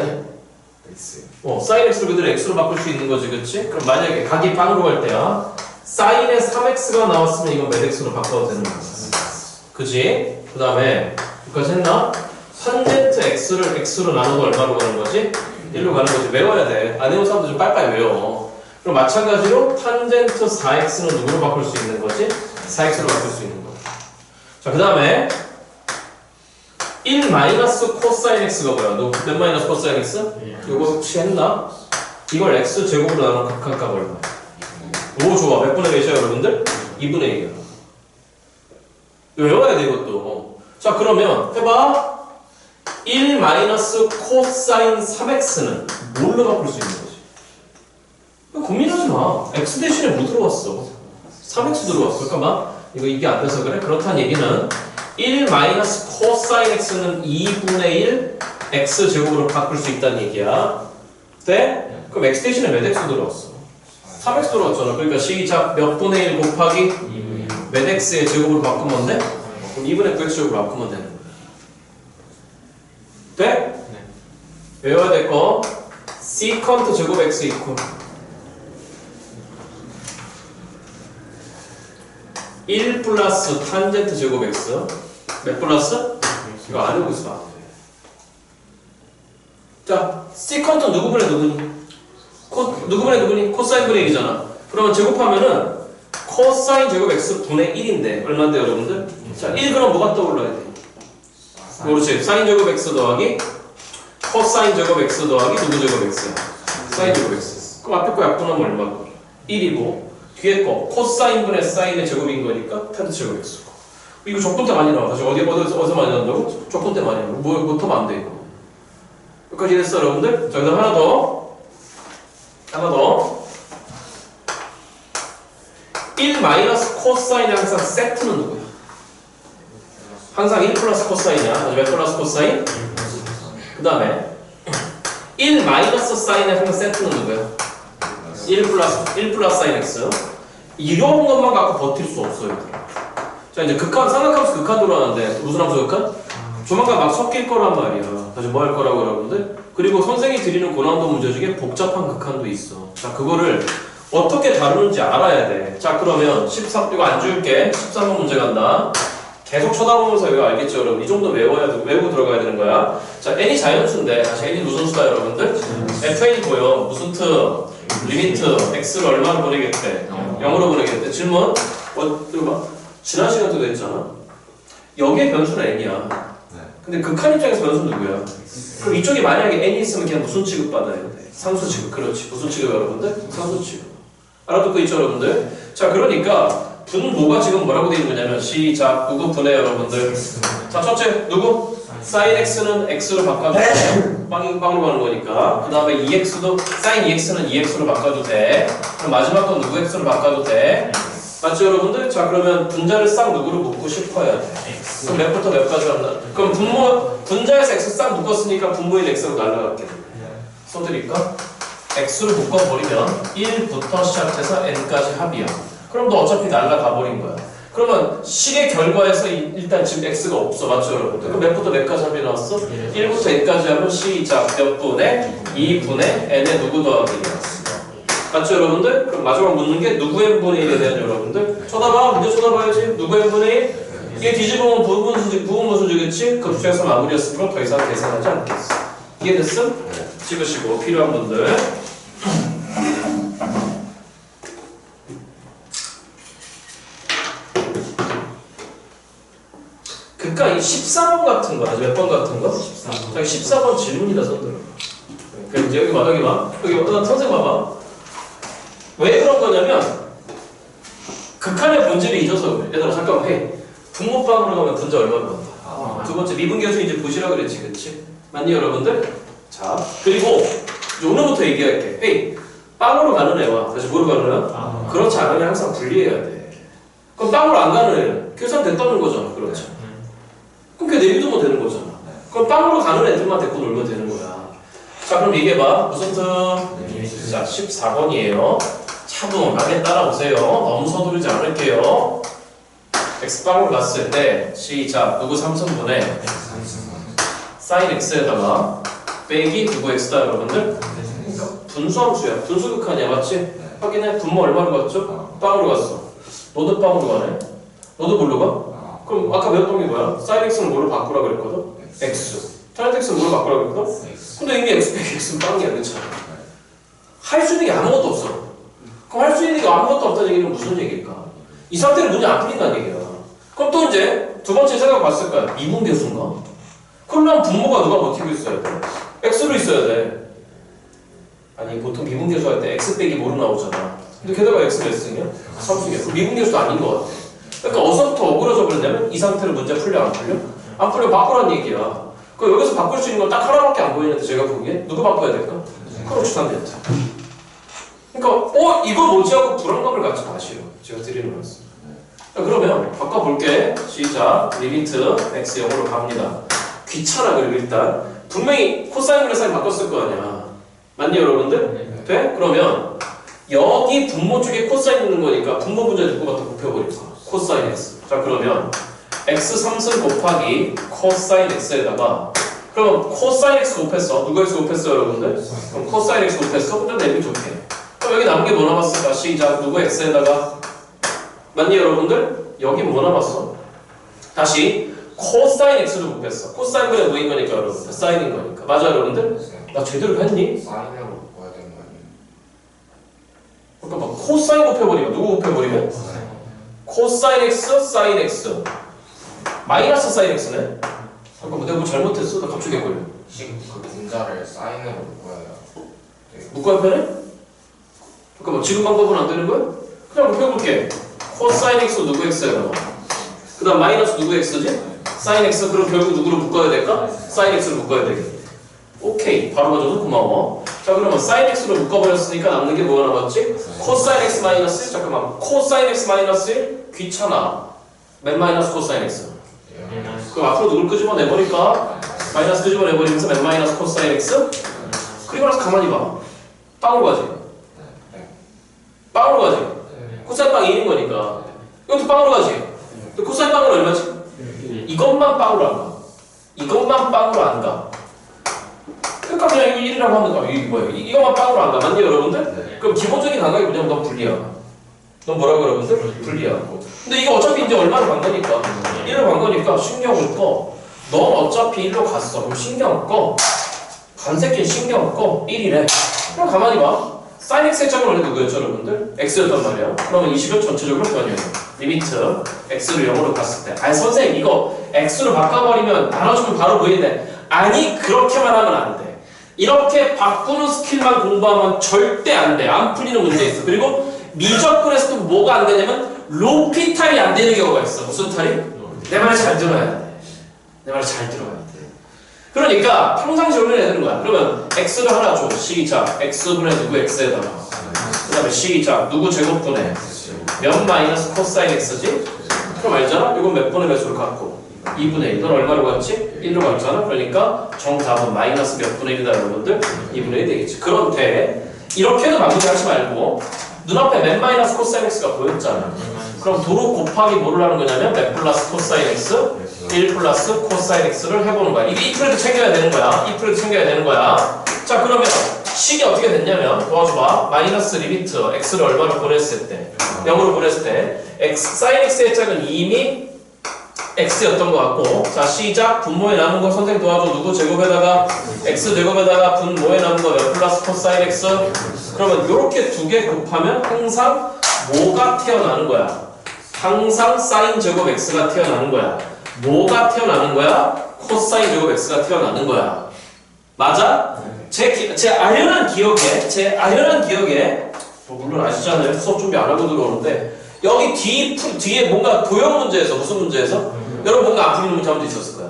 사인 x를 그대로 x로 바꿀 수 있는 거지, 그렇지? 그럼 만약에 각이 빵으로 갈 때야 사인에 3x가 나왔으면 이건 몇 x로 바꿔도 되는 거야. 그지? 그 다음에 여기까지 했나? 탄젠트 x를 x로 나누고 얼마로 가는 거지? 1로 가는 거지. 외워야 돼. 안 외운 사람들 좀 빨리빨리 외워. 그럼 마찬가지로 탄젠트 4x는 누구로 바꿀 수 있는 거지? 4x로 바꿀 수 있는 거. 자, 그 다음에 1 마이너스 코사인 x가 뭐야? 너 몇 마이너스 코사인 x? 이거 혹시 했나? 이걸 x 제곱으로 나누면 극한값 얼마야? 오, 좋아. 몇 분의 몇이야 여러분들? 2분의 2야. 외워야 돼 이것도. 자, 그러면 해봐. 1 마이너스 코사인 3x는 뭘로 바꿀 수 있는 거지? 고민하지 마. x 대신에 뭐 들어왔어? 3x 들어왔어. 잠깐만. 이게 안 돼서 그래? 그렇다는 얘기는 1 마이너스 코사인 x는 2분의 1 x 제곱으로 바꿀 수 있다는 얘기야. 돼? 그럼 x 대신에 몇 x 들어왔어? 3x 들어왔잖아. 그러니까 시작 몇 분의 1 곱하기 몇 x의 제곱으로 바꾸면 돼? 그럼 2분의 9x 제곱으로 바꾸면 되는 거야. 돼? 네. 외워야 될 거 시컨트 제곱 x 이퀄 1 플러스 탄젠트 제곱 x 몇 플러스? 이거 안 해보고 있어. 자, 시컨트 누구분의 누구니? 누구분의 누구니? 코사인 분의 1이잖아. 그러면 제곱하면은 코사인 제곱 x 분의 1인데 얼마인데 여러분들? 자, 1 그럼 뭐가 떠올라야 돼? 그렇지. 사인 제곱 x 더하기 코사인 제곱 x 더하기 누구 제곱 x야? 사인 제곱 x. 그럼 앞에 거 약분하면 얼마고? 1이고 뒤에 거 코사인분의 사인의 제곱인 거니까 텐트 제곱 x고. 이거 적분 때 많이 나와. 다시 어디서 많이 나온다고? 적분 때 많이 나와. 뭐부터 안 돼, 이거. 여기까지 됐어, 여러분들? 자, 그다음 하나 더. 1 마이너스 코사인의 항상 세트는 누구야? 항상 1 플러스 코사인이야. 왜 플러스 코사인? 그 다음에 1 마이너스 사인의 항상 세트는 누구야? 1 플러스 사인 x. 이런 것만 갖고 버틸 수 없어요. 자, 이제 극한, 삼각함수 극한 들어가는데 무슨 함수 극한? 조만간 막 섞일 거란 말이야. 다시 뭐 할 거라고 여러분들? 그리고 선생이 드리는 고난도 문제 중에 복잡한 극한도 있어. 자, 그거를 어떻게 다루는지 알아야 돼. 자, 그러면 13, 이거 안 줄게. 13번 문제 간다. 계속 쳐다보면서 이거 알겠죠, 여러분? 이 정도 외우고 들어가야 되는 거야. 자, n이 자연수인데, 다시 n이 무슨 수다, 여러분들? fn이 보여. 무슨 트? 리미트. x를 얼마로 보내겠대? 0으로 보내겠대. 질문? 이거 봐. 지난 시간에도 했잖아. 여기에 변수는 n이야. 근데 극한 입장에서 변수는 누구야? 그럼 이쪽에 만약에 n이 있으면 그냥 무슨 취급받아야 돼? 상수 취급. 그렇지. 무슨 취급, 여러분들? 상수 취급. 알아듣고 있죠, 여러분들? 자, 그러니까 분모가 지금 뭐라고 되어 있는 거냐면 시작 누구 분해 여러분들. 자, 첫째 누구? sin x는 x로 바꿔도 돼. 빵으로 가는 거니까. 그 다음에 2x도 sin 2x는 2x로 바꿔도 돼. 그럼 마지막 건 누구 x로 바꿔도 돼. 맞죠, 여러분들? 자, 그러면 분자를 싹 누구로 묶고 싶어야 돼. 그럼 몇부터 몇까지 간다? 그럼 분자에서 x 싹 묶었으니까 분모인 x로 날라갈게. 써드릴까? x로 묶어버리면 1부터 시작해서 n까지 합이야. 그럼 너 어차피 날라가 버린 거야. 그러면 식의 결과에서 일단 지금 x가 없어. 맞죠, 여러분들? 그럼 몇부터 몇까지 합이 나왔어? 1부터 n까지 하면 시작 몇 분의 2분의 n의 누구 더하기야. 맞죠, 여러분들? 그럼 마지막 묻는 게 누구 n분의 1에 대한 여러분들? 쳐다봐. 문제 쳐다봐야지. 누구 n분의 1? 이게 뒤집으면 부분분수지겠지? 그 주체에서 마무리였으므로 더 이상 계산하지 않겠어. 이해됐음? 찍으시고 필요한 분들. 그니까 이 14번 같은 거, 몇 번 같은 거? 14번. 14번 질문이다, 손들어. 그럼 이제 여기 봐. 여기 선생 봐봐. 왜 그런 거냐면, 극한의 본질을 잊어서 그래. 얘들아, 잠깐만, 헤이. 분모방으로 가면 분자 얼마나 나온다? 두 번째, 미분계수 이제 보시라 그랬지, 그치? 맞니, 여러분들? 자, 그리고, 오늘부터 얘기할게. 헤이, 빵으로 가는 애와, 다시 뭐로 가는 애와? 그렇지 않으면 항상 분리해야 돼. 그럼 빵으로 안 가는 애는 계산됐다는 거잖아, 그렇죠? 그럼 그게 내비두면 되는 거잖아. 그럼 빵으로 가는 애들만 데리고 놀면 되는 거야. 자, 그럼 얘기해봐. 무슨 트? 자, 14번이에요. 차분하게 따라오세요. 너무 서두르지 않을게요. x빵으로 갔을 때 시작 누구 3승분의 sin x에다가 빼기 누구 x다, 여러분들? 분수함수야. 분수극한이야, 맞지? 확인해. 분모 얼마로 갔죠? 빵으로 갔어. 너도 빵으로 가네? 너도 뭘로 가? 그럼 아까 배웠던 게 뭐야? sin x는 뭐로 바꾸라 그랬거든? x. sin x는 뭐로 바꾸라 그랬거든? 근데 이미 x 빼기 x는 빵이야, 그렇잖아. 할 수 있는 게 아무것도 없어. 그럼 할 수 있는 게 아무것도 없다는 얘기는 무슨 얘기일까? 이 상태로 문제 안 풀린다는 얘기야. 그럼 또 이제 두 번째 생각 봤을 거야. 미분계수인가? 그럼 분모가 누가 버티고 있어야 돼? x로 있어야 돼. 아니 보통 미분계수 할 때 x 빼기 뭐로 나오잖아. 근데 게다가 x가 몇 승이야? 3승이야. 미분계수도 아닌 것 같아. 그러니까 어디서부터 억울해져 버렸냐면 이 상태로 문제 풀려 안 풀려? 안 풀려 바꾸란 얘기야. 그럼 여기서 바꿀 수 있는 건 딱 하나밖에 안 보이는데 제가 보기에 누구 바꿔야 될까? 그렇지 않겠다. 그러니까 이거 뭐지 하고 불안감을 갖지 마시오. 제가 드리는 말씀. 자, 그러면 바꿔볼게. 시작. 리미트 x 0으로 갑니다. 귀찮아. 그리고 일단 분명히 코사인분의 사인 바꿨을 거 아니야. 맞니, 여러분들? 돼? 그러면 여기 분모 쪽에 코사인 있는 거니까 분모 분자 누구 갖다 곱해버릴까? 코사인 x. 자, 그러면 x 3승 곱하기 코사인 x에다가 그럼 코사인 x 곱했어. 누구 x 곱했어, 여러분들? 그럼 코사인 x 곱했어. 근데 내비 좋게. 그럼 여기 남은 게 뭐 남았을까? 시작. 누구 x에다가 맞니, 여러분들? 여기 뭐 남았어? 다시 코사인 x를 곱했어. 코사인분의 뭐인 거니까, 여러분들? 사인인 거니까. 맞아, 여러분들? 나 제대로 했니? 사인으로 바꿔야 되는 거 아니에요? 그러니까 막 코사인 곱해버리면 누구 곱해버리면? 코사인 x, 사인 x 마이너스 사인 x네? 잠깐만 내가 뭐 잘못했어? 나 갑자기 헷갈려. 그 분자를 사인으로 묶어야 돼요. 묶어야 편해? 잠깐만 지금 방법은 안 되는 거야? 그냥 곱해볼게. 코사인 x 누구 x야? 그 다음 마이너스 누구 x지? 사인 x. 그럼 결국 누구를 묶어야 될까? 사인 x를 묶어야 되겠네. 오케이. 바로 가져서 고마워. 자, 그러면 사인 x로 묶어버렸으니까 남는 게 뭐가 남았지? 코사인 x 마이너스 1. 잠깐만. 코사인 x 마이너스 1? 귀찮아. 맨 마이너스 코사인 x. 그럼 앞으로 누굴 끄집어내버릴까? 마이너스 끄집어내버리면서 맨 마이너스 코사인 x? 그리고 나서 가만히 봐. 빵으로 가지. 빵으로 가지. 코사인 빵이 1인 거니까. 이것도 빵으로 가지. 코사인 빵은 얼마지? 이것만 빵으로 안 가. 이것만 빵으로 안 가. 그러니까 그냥 이거 1이라고 하는 거야. 이게 뭐야? 이것만 빵으로 안 가. 맞니 여러분들? 그럼 기본적인 감각이 뭐냐면 넌 불리야. 넌 뭐라고 여러분들? 불리야. 근데 이거 어차피 이제 얼마를 간 거니까 1을 간 거니까 신경을 꺼. 넌 어차피 1로 갔어. 그럼 신경 꺼. 간새끼 신경 꺼. 1이래. 그럼 가만히 봐. 사인 x의 짝은 원래 누구였죠 여러분들? x였단 말이야. 그러면 이 식은 전체적으로 변해요. 리미트 x를 0으로 갔을 때. 아니 선생님 이거 x로 바꿔버리면 나눠주면 바로 보이는데 아니 그렇게만 하면 안 돼. 이렇게 바꾸는 스킬만 공부하면 절대 안 돼. 안 풀리는 문제 있어. 그리고 미적분에서도 뭐가 안 되냐면 로피탈이 안 되는 경우가 있어. 무슨 탈이? 내 말 잘 들어야 돼. 내 말 잘 들어야 돼. 그러니까 평상시로 해야 되는 거야. 그러면 x를 하나 줘. 시작. x분의 누구 x에다가 그 다음에 시작. 누구 제곱분의 몇 마이너스 코사인 x지? 그럼 알잖아? 이건 몇 분의 몇으로 갖고 2분의 1. 넌 얼마로 갔지? 1로 갔잖아? 그러니까 정답은 마이너스 몇 분의 1이다 여러분들? 2분의 1 되겠지. 그런데 이렇게도 마무리 하지 말고 눈앞에 맨 마이너스 코사인 x가 보였잖아. 그럼 도로 곱하기 뭐를 하는 거냐면 맨 플러스 코사인 x 1 플러스 코사인 x를 해보는 거야. 이게 이 풀에도 챙겨야 되는 거야. 이 풀에도 챙겨야 되는 거야. 자 그러면 식이 어떻게 됐냐면 도와줘봐. 마이너스 리미트 x를 얼마로 보냈을 때 0으로 보냈을 때 x, 사인 x의 짝은 이미 x였던 것 같고 자 시작. 분모에 남은 거 선생 도와줘. 누구 제곱에다가 x 제곱에다가 분모에 남은 거 몇 플러스 코사인 x. 그러면 요렇게 두 개 곱하면 항상 뭐가 튀어나오는 거야? 항상 사인 제곱 x가 튀어나오는 거야. 뭐가 튀어나오는 거야? 코사인 제곱 x가 튀어나오는 거야. 맞아? 제 아련한 기억에 뭐 물론 아시잖아요. 수업 준비 안 하고 들어오는데 여기 뒤에 뭔가 도형 문제에서 무슨 문제에서 여러분 뭔가 안 풀리는 문제 한 번 있었을 거야.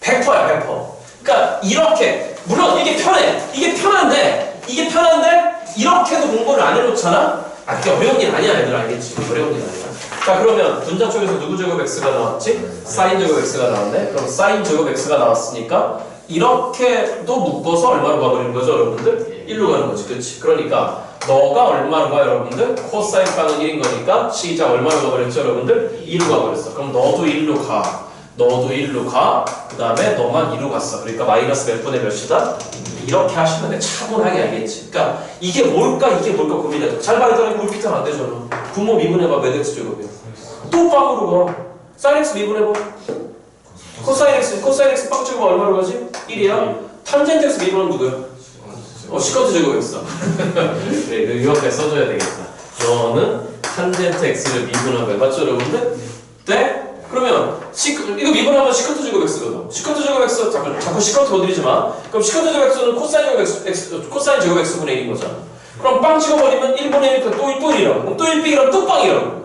100%야 100%. 그러니까 이렇게 물론 이게 편한데 이렇게도 공부를 안 해놓잖아. 아 그게 어려운 일 아니야 얘들 알겠지. 어려운 일 아니야. 자 그러면 분자 쪽에서 누구 제곱 x가 나왔지? 사인 제곱 x가 나왔네. 그럼 사인 제곱 x가 나왔으니까 이렇게도 묶어서 얼마로 가버리는 거죠 여러분들? 1로 가는 거지. 그렇지. 그러니까 너가 얼마로 가 여러분들? 코사인 빵은 1인 거니까 시작 얼마로 가버렸죠 여러분들? 2로 가버렸어. 그럼 너도 1로 가. 너도 1로 가. 그 다음에 너만 2로 갔어. 그러니까 마이너스 몇 분의 몇이다? 이렇게 하시면 돼. 차분하게 알겠지. 그러니까 이게 뭘까 고민해야 돼. 잘 말했더니 골피트는 안 되잖아. 분모 미분해봐. 몇 x 제곱이야. 또 빵으로 가. 사인 x 미분해봐. 코사인 x 빵 제곱 얼마로 가지? 1이야. 탄젠트 x 미분하면 누구야? 시커트 제곱 x. 그래, 이 옆에 써줘야 되겠다. 너는 탄젠트 x를 미분하면 맞죠 여러분들? 네? 그러면 이거 미분하면 시커트 제곱 x거든. 시커트 제곱 x 자꾸 시커트 건드리지 마. 그럼 시커트 제곱 x는 코사인 제곱 x분의 1인 거잖아. 그럼 빵 찍어버리면 1분의 1이니까 또 1이라고. 그럼 또 1빅이라면 또 빵이라고.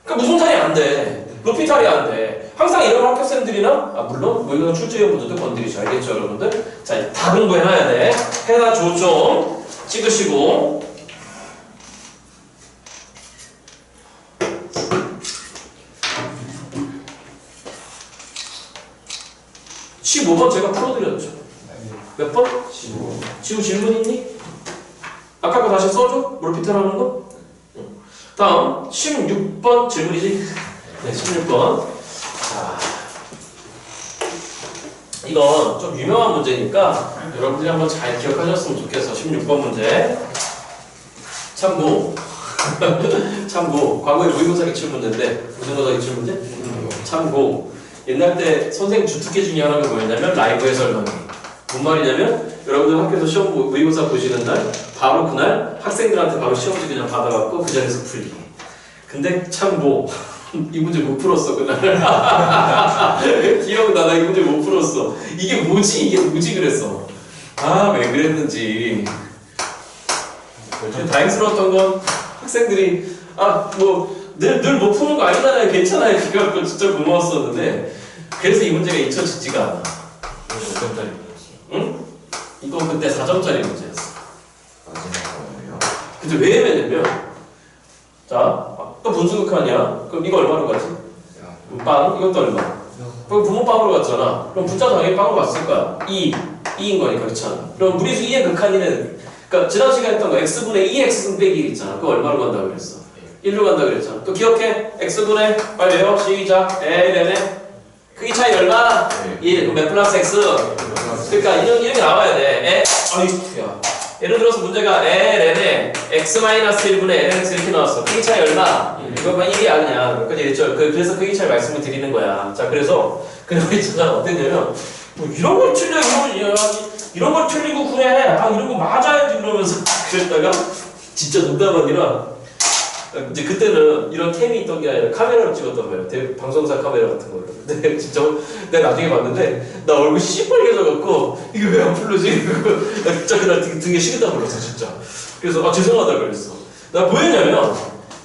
그러니까 무슨 탈이 안 돼. 높이 탈이 안 돼. 항상 이런 학교생들이나 물론 모의고사 출제위원 분들도 건드리죠. 알겠죠 여러분들? 자 다 공부해놔야 돼. 해놔줘 좀. 찍으시고 15번 제가 풀어드렸죠. 몇 번? 15. 지금 질문 있니? 아까 거 다시 써줘? 몰피탈하는 거? 다음 16번 질문이지? 네, 16번. 자, 이건 좀 유명한 문제니까 여러분들이 한번 잘 기억하셨으면 좋겠어. 16번 문제. 참고. 참고. 과거에 모의고사 기출 문제인데 무슨 고사 기출 문제? 참고. 옛날 때 선생님 주특기 중에 하나가 뭐였냐면 라이브 해설하기. 뭔 말이냐면 여러분들 학교에서 시험 모의고사 보시는 날 바로 그날 학생들한테 바로 시험지 그냥 받아갖고 그 자리에서 풀기. 근데 참고 이 문제 못 풀었어 그날. 기억나. 나 이 문제 못 풀었어. 이게 뭐지 그랬어. 아 왜 그랬는지. 다행스러웠던 건 학생들이 늘 못 푸는 거 아니잖아요. 괜찮아요. 그거 진짜 고마웠었는데. 그래서 이 문제가 잊혀지지가 않아. 5점짜리. 응? 이거 그때 4점짜리 문제였어. 마지막이요. 근데 왜 왜냐면, 자, 아까 분수 극한이야. 그럼 이거 얼마로 가지? 빵, 이것도 얼마? 그럼 분모빵으로 갔잖아. 그럼 분자 당연히 빵으로 갔을 거야. 2인 거니까, 그렇잖아. 그럼 무리수 2의 극한이는, 그러니까 지난 시간에 했던 거 x분의 2x승 빼기 1 있잖아. 그거 얼마로 간다고 그랬어? 1로 간다고 그랬잖아. 또 기억해? x분의, 빨리 외워. 시작. ln의 크기 차이 얼마? 1. 그럼 몇 플러스 x? 그러니까 이렇게 나와야 돼. 아이쿠야. 예를 들어서 문제가 ln의 x-1분의 lnx 이렇게 나왔어. 크기 차이 얼마? 이거만 1이야 그냥. 그래서 크기 차이 말씀을 드리는 거야. 자, 그래서 있잖아. 어땠냐면 이런 걸 틀려 이런 걸 틀리고 그래. 이런 거 맞아야지 그러면서 그랬다가 진짜 농담 아니라 이제 그때는 이런 캠이 있던 게 아니라 카메라로 찍었단 말이야. 방송사 카메라 같은 걸로. 근데 진짜 내가 나중에 봤는데 나 얼굴 시뻘개져갖고 이게 왜 안 풀리지? 나 진짜 그날 등에 식은땀 흘렀어 진짜. 그래서 죄송하다 그랬어. 나 뭐였냐면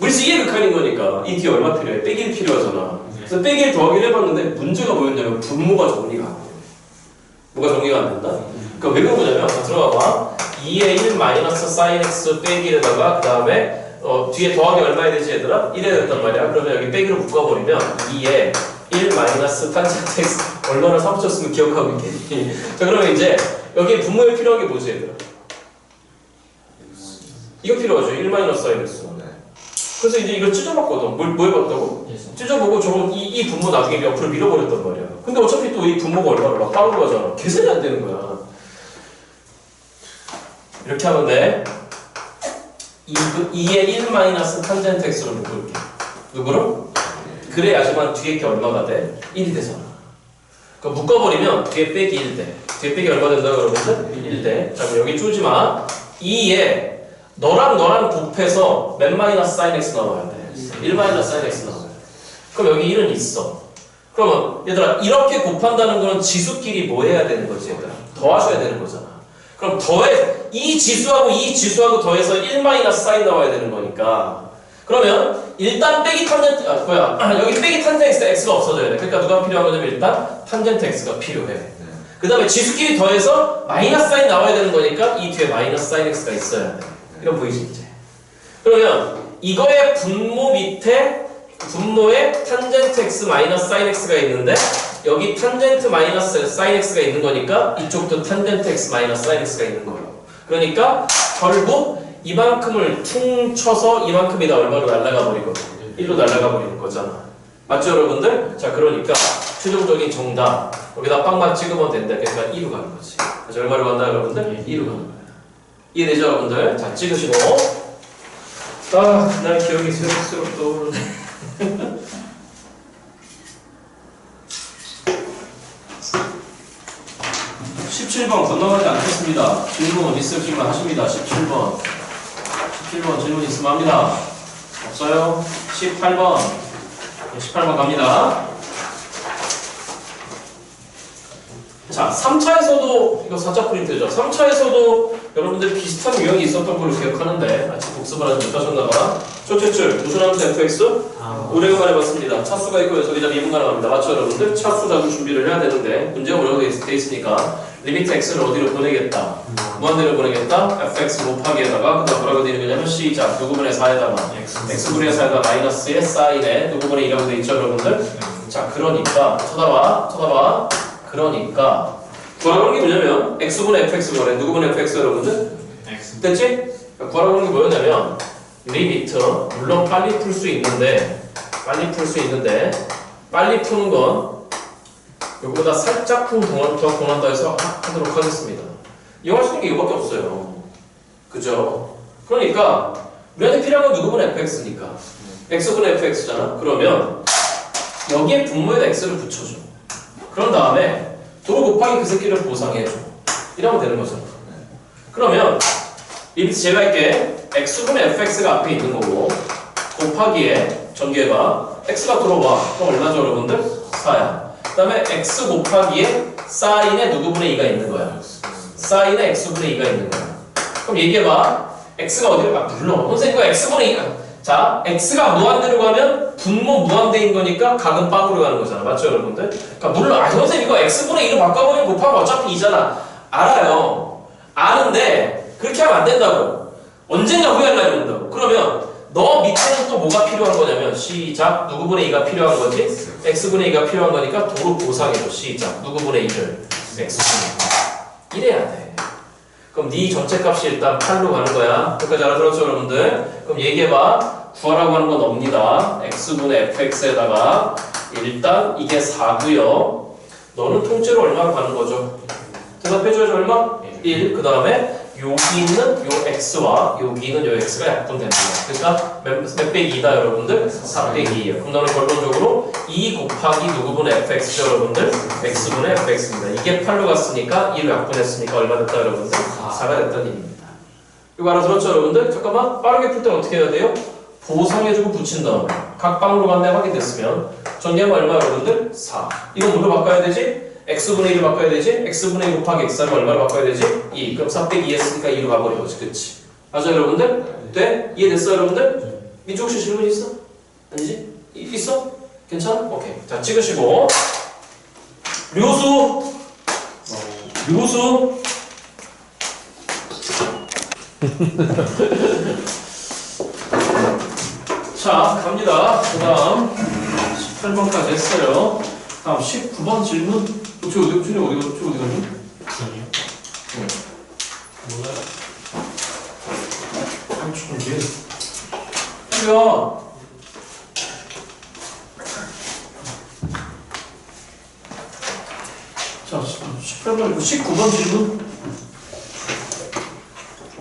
우리서 2의 극한인 거니까 이 뒤에 얼마 필요해? 빼기 1 필요하잖아. 그래서 빼기 1 더하기를 해봤는데 문제가 뭐였냐면 분모가 정리가 안 돼. 뭐가 정리가 안 된다? 그러니까 왜 그런 거냐면 자 들어가봐. 2의 1 마이너스 sin x 빼기 1에다가 그 다음에 뒤에 더하기 얼마 해야 되지 얘들아? 1 해야 된단 말이야. 그러면 여기 빼기로 묶어버리면 2에 1 마이너스 탄젠트 x 얼마나 사붙였으면 기억하고 있겠니? 자 그러면 이제 여기 분모에 필요한 게 뭐지 얘들아? 이거 필요하죠. 1 마이너스 sin x. 그래서 이제 이걸 찢어봤거든. 뭐 해봤다고? 찢어보고 저거 이 분모 나중에 옆으로 밀어버렸단 말이야. 근데 어차피 또 이 분모가 얼마로 막 빵으로 가잖아. 계산이 안 되는 거야. 이렇게 하면 돼. 2의 1 마이너스 탄젠트 x로 묶을게. 누구로? 그래야지만 뒤에 게 얼마가 돼? 1이 되잖아. 그러니까 묶어버리면 뒤에 빼기 1 돼. 뒤에 빼기 얼마 된다 그러면 1 돼. 자 그럼 여기 쪼지 마. 2에 너랑 곱해서 몇 마이너스 sin x 나와야 돼? 1 마이너스 sin x 나와야 돼. 그럼 여기 1은 있어. 그러면 얘들아 이렇게 곱한다는 거는 지수끼리 뭐 해야 되는 거지 얘들아? 더하셔야 되는 거잖아. 그럼 이 지수하고 더해서 1 마이너스 sin 나와야 되는 거니까 그러면 일단 빼기 탄젠트 여기 빼기 탄젠트 x가 없어져야 돼. 그러니까 누가 필요한 거냐면 일단 탄젠트 x가 필요해. 그 다음에 지수끼리 더해서 마이너스 sin 나와야 되는 거니까 이 뒤에 마이너스 sin x가 있어야 돼. 이건 보이지 이제. 그러면 이거의 분모 밑에 분모에 탄젠트 x 마이너스 sin x가 있는데 여기 탄젠트 마이너스 sin x가 있는 거니까 이쪽도 탄젠트 x 마이너스 sin x가 있는 거예요. 그러니까 결국 이만큼을 퉁 쳐서 이만큼이 다 얼마로 날아가 버리거든. 1로 날아가 버리는 거잖아. 맞죠 여러분들? 자 그러니까 최종적인 정답 여기다 빵만 찍으면 된다. 그러니까 2로 가는 거지. 그래서 얼마로 간다 여러분들? 2로 가는 거야. 이해되죠 여러분들? 자 찍으시고 그날 기억이 새록새록 떠오르네. 17번 건너가지 않겠습니다. 질문 있으시면 하십니다. 17번 질문 있으면 합니다. 없어요? 18번 갑니다. 자, 3차에서도 이거 살짝 프린트죠. 3차에서도 여러분들 비슷한 유형이 있었던 걸로 기억하는데 아직 복습을 하지 못하셨나봐. 첫째 줄 무슨 함수 fx? 오래간만 해봤습니다. 차수가 있고 여기다 미분 가능합니다. 맞죠 여러분들? 차수 자주 준비를 해야 되는데 문제가 뭐라고 돼 있으니까 리미트 x를 어디로 보내겠다? 무한대로 보내겠다? fx 곱하기에다가 그다음 뭐라고 되어 있는 거냐면 시작 누구분의 4에다가 x분의 4에다가 마이너스의 사인에 누구분의 2라고 돼 있죠 여러분들? 자 그러니까 쳐다봐 그러니까 구하라고 하는 게 뭐냐면 x분의 fx 거래 누구분의 fx 여러분들? 됐지? 구하라고 하는 게 뭐였냐면 리미트 물론 빨리 풀 수 있는데 빨리 푸는 건 요거보다 살짝 더 공한다 해서 하도록 하겠습니다. 이용할 수 있는 게 이거밖에 없어요. 그죠? 그러니까 우리한테 필요한 건 누구분의 fx니까 x분의 fx잖아. 그러면 여기에 분모에다 x를 붙여줘. 그런 다음에 도로 곱하기 그 새끼를 보상해줘. 이러면 되는 거잖아. 그러면 리미트 제가 할게. x분의 fx가 앞에 있는 거고 곱하기에 전개가 x가 들어와. 그럼 얼마죠 여러분들? 4야. 그 다음에 x 곱하기에 사인의 누구분의 2가 있는 거야. 사인의 x분의 2가 있는 거야. 그럼 얘기해봐. x가 어디로 가? 물론 선생님 이거 x분의 2가 자, x가 무한대로 가면 분모 무한대인 거니까 각은 빵으로 가는 거잖아. 맞죠, 여러분들? 그러니까 물론 선생님 이거 x분의 2로 바꿔버리면 곱하면 어차피 2잖아. 알아요. 아는데 그렇게 하면 안 된다고. 언젠가 후회할 날이 온다고. 그러면 너 밑에는 또 뭐가 필요한 거냐면 시작. 누구분의 2가 필요한 거지? x분의 2가 필요한 거니까 도로 보상해줘. 시작. 누구분의 2를 x분의 2. 이래야 돼. 그럼 네 전체값이 일단 8로 가는 거야. 여기까지 알아들었죠, 여러분들? 그럼 얘기해봐. 구하라고 하는 건 없니다. x분의 fx에다가 일단 이게 4고요. 너는 통째로 얼마로 가는 거죠? 대답해줘야지 얼마? 1. 그 다음에 여기 있는 요 x와 여기 있는 요 x가 약분됩니다. 그러니까 몇 빼기 2다 여러분들? 4 빼기 2예요. 그럼 너는 결론적으로 2 곱하기 누구분의 fx죠 여러분들? x분의 fx입니다. 이게 8로 갔으니까 2로 약분했으니까 얼마 됐다 여러분들? 4가 됐다는 얘기입니다. 이거 알아들었죠 여러분들? 잠깐만 빠르게 풀 때는 어떻게 해야 돼요? 보상해주고 붙인 다음에 각 방으로 갔네 확인됐으면 정리하면 얼마 여러분들? 4. 이건 뭘로 바꿔야 되지? x분의 1을 바꿔야 되지? x분의 1 곱하기 x하면 얼마로 바꿔야 되지? 2. 그럼 4 빼기 2 했으니까 2로 가버린 거지. 그치? 맞아 여러분들? 돼? 이해됐어 여러분들? 민주 혹시 질문 있어? 아니지? 있어? 괜찮아? 오케이. 자 찍으시고 료수 자 갑니다. 그 다음 18번까지 했어요. 다음 19번 질문. 어디 갔니? 아니요. 몰라요. 삼촌 얘. 야. 자, 18번, 19번 질문.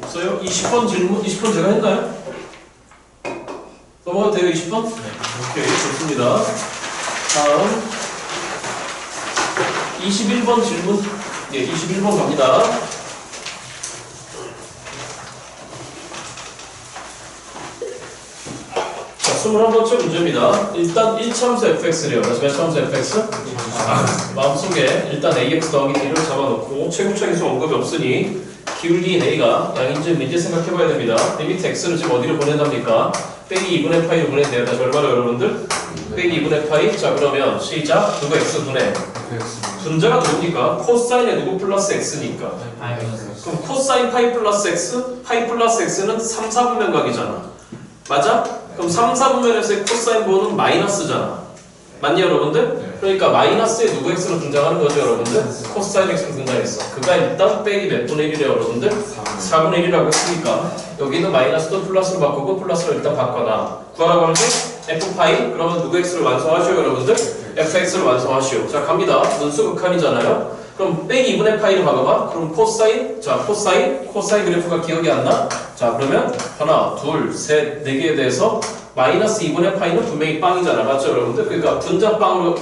없어요? 20번 질문, 20번 제가 했나요? 넘어가도 돼요, 20번? 네. 오케이, 좋습니다. 다음. 21번 질문. 예, 21번 갑니다. 자, 21번째 문제입니다. 일단 1차함수 fx래요. 다시 몇 차함수 fx? 마음속에 일단 ax 더하기 d를 잡아놓고 최고차기 수 언급이 없으니 기울기인 a가 양인지 민지 생각해봐야 됩니다. 리미트 x를 지금 어디로 보낸답니까? 빼기 2분의 파이로 보낸대요. 다시 얼마로 여러분들? 빼기 2분의 파이. 자 그러면 시작. 누구 x분의 분자가 누굽니까? 코사인에 누구 플러스 x니까. 그럼 코사인 파이 플러스 x? 파이 플러스 x는 3, 4분면 각이잖아. 맞아? 그럼 3, 4분면에서의 코사인 부호는 마이너스잖아. 맞니 여러분들? 그러니까 마이너스에 누구 x로 등장하는 거죠 여러분들? 코사인 x로 등장했어. 그가 일단 빼기 몇 분의 1이래요 여러분들? 4분의 1이라고 했으니까 여기는 마이너스도 플러스로 바꾸고 플러스로 일단 바꿔놔. 구하라고 하는 게 f파이? 그러면 누구 x를 완성하시오 여러분들? fx를 완성하시오. 자 갑니다. 분수 극한이잖아요. 그럼 빼기 2분의 파이를 박아봐. 그럼 코사인? 자 코사인 그래프가 기억이 안 나? 자 그러면 하나, 둘, 셋, 네 개에 대해서 마이너스 2분의 파이는 분명히 빵이잖아. 맞죠 여러분들? 그러니까 분자빵으로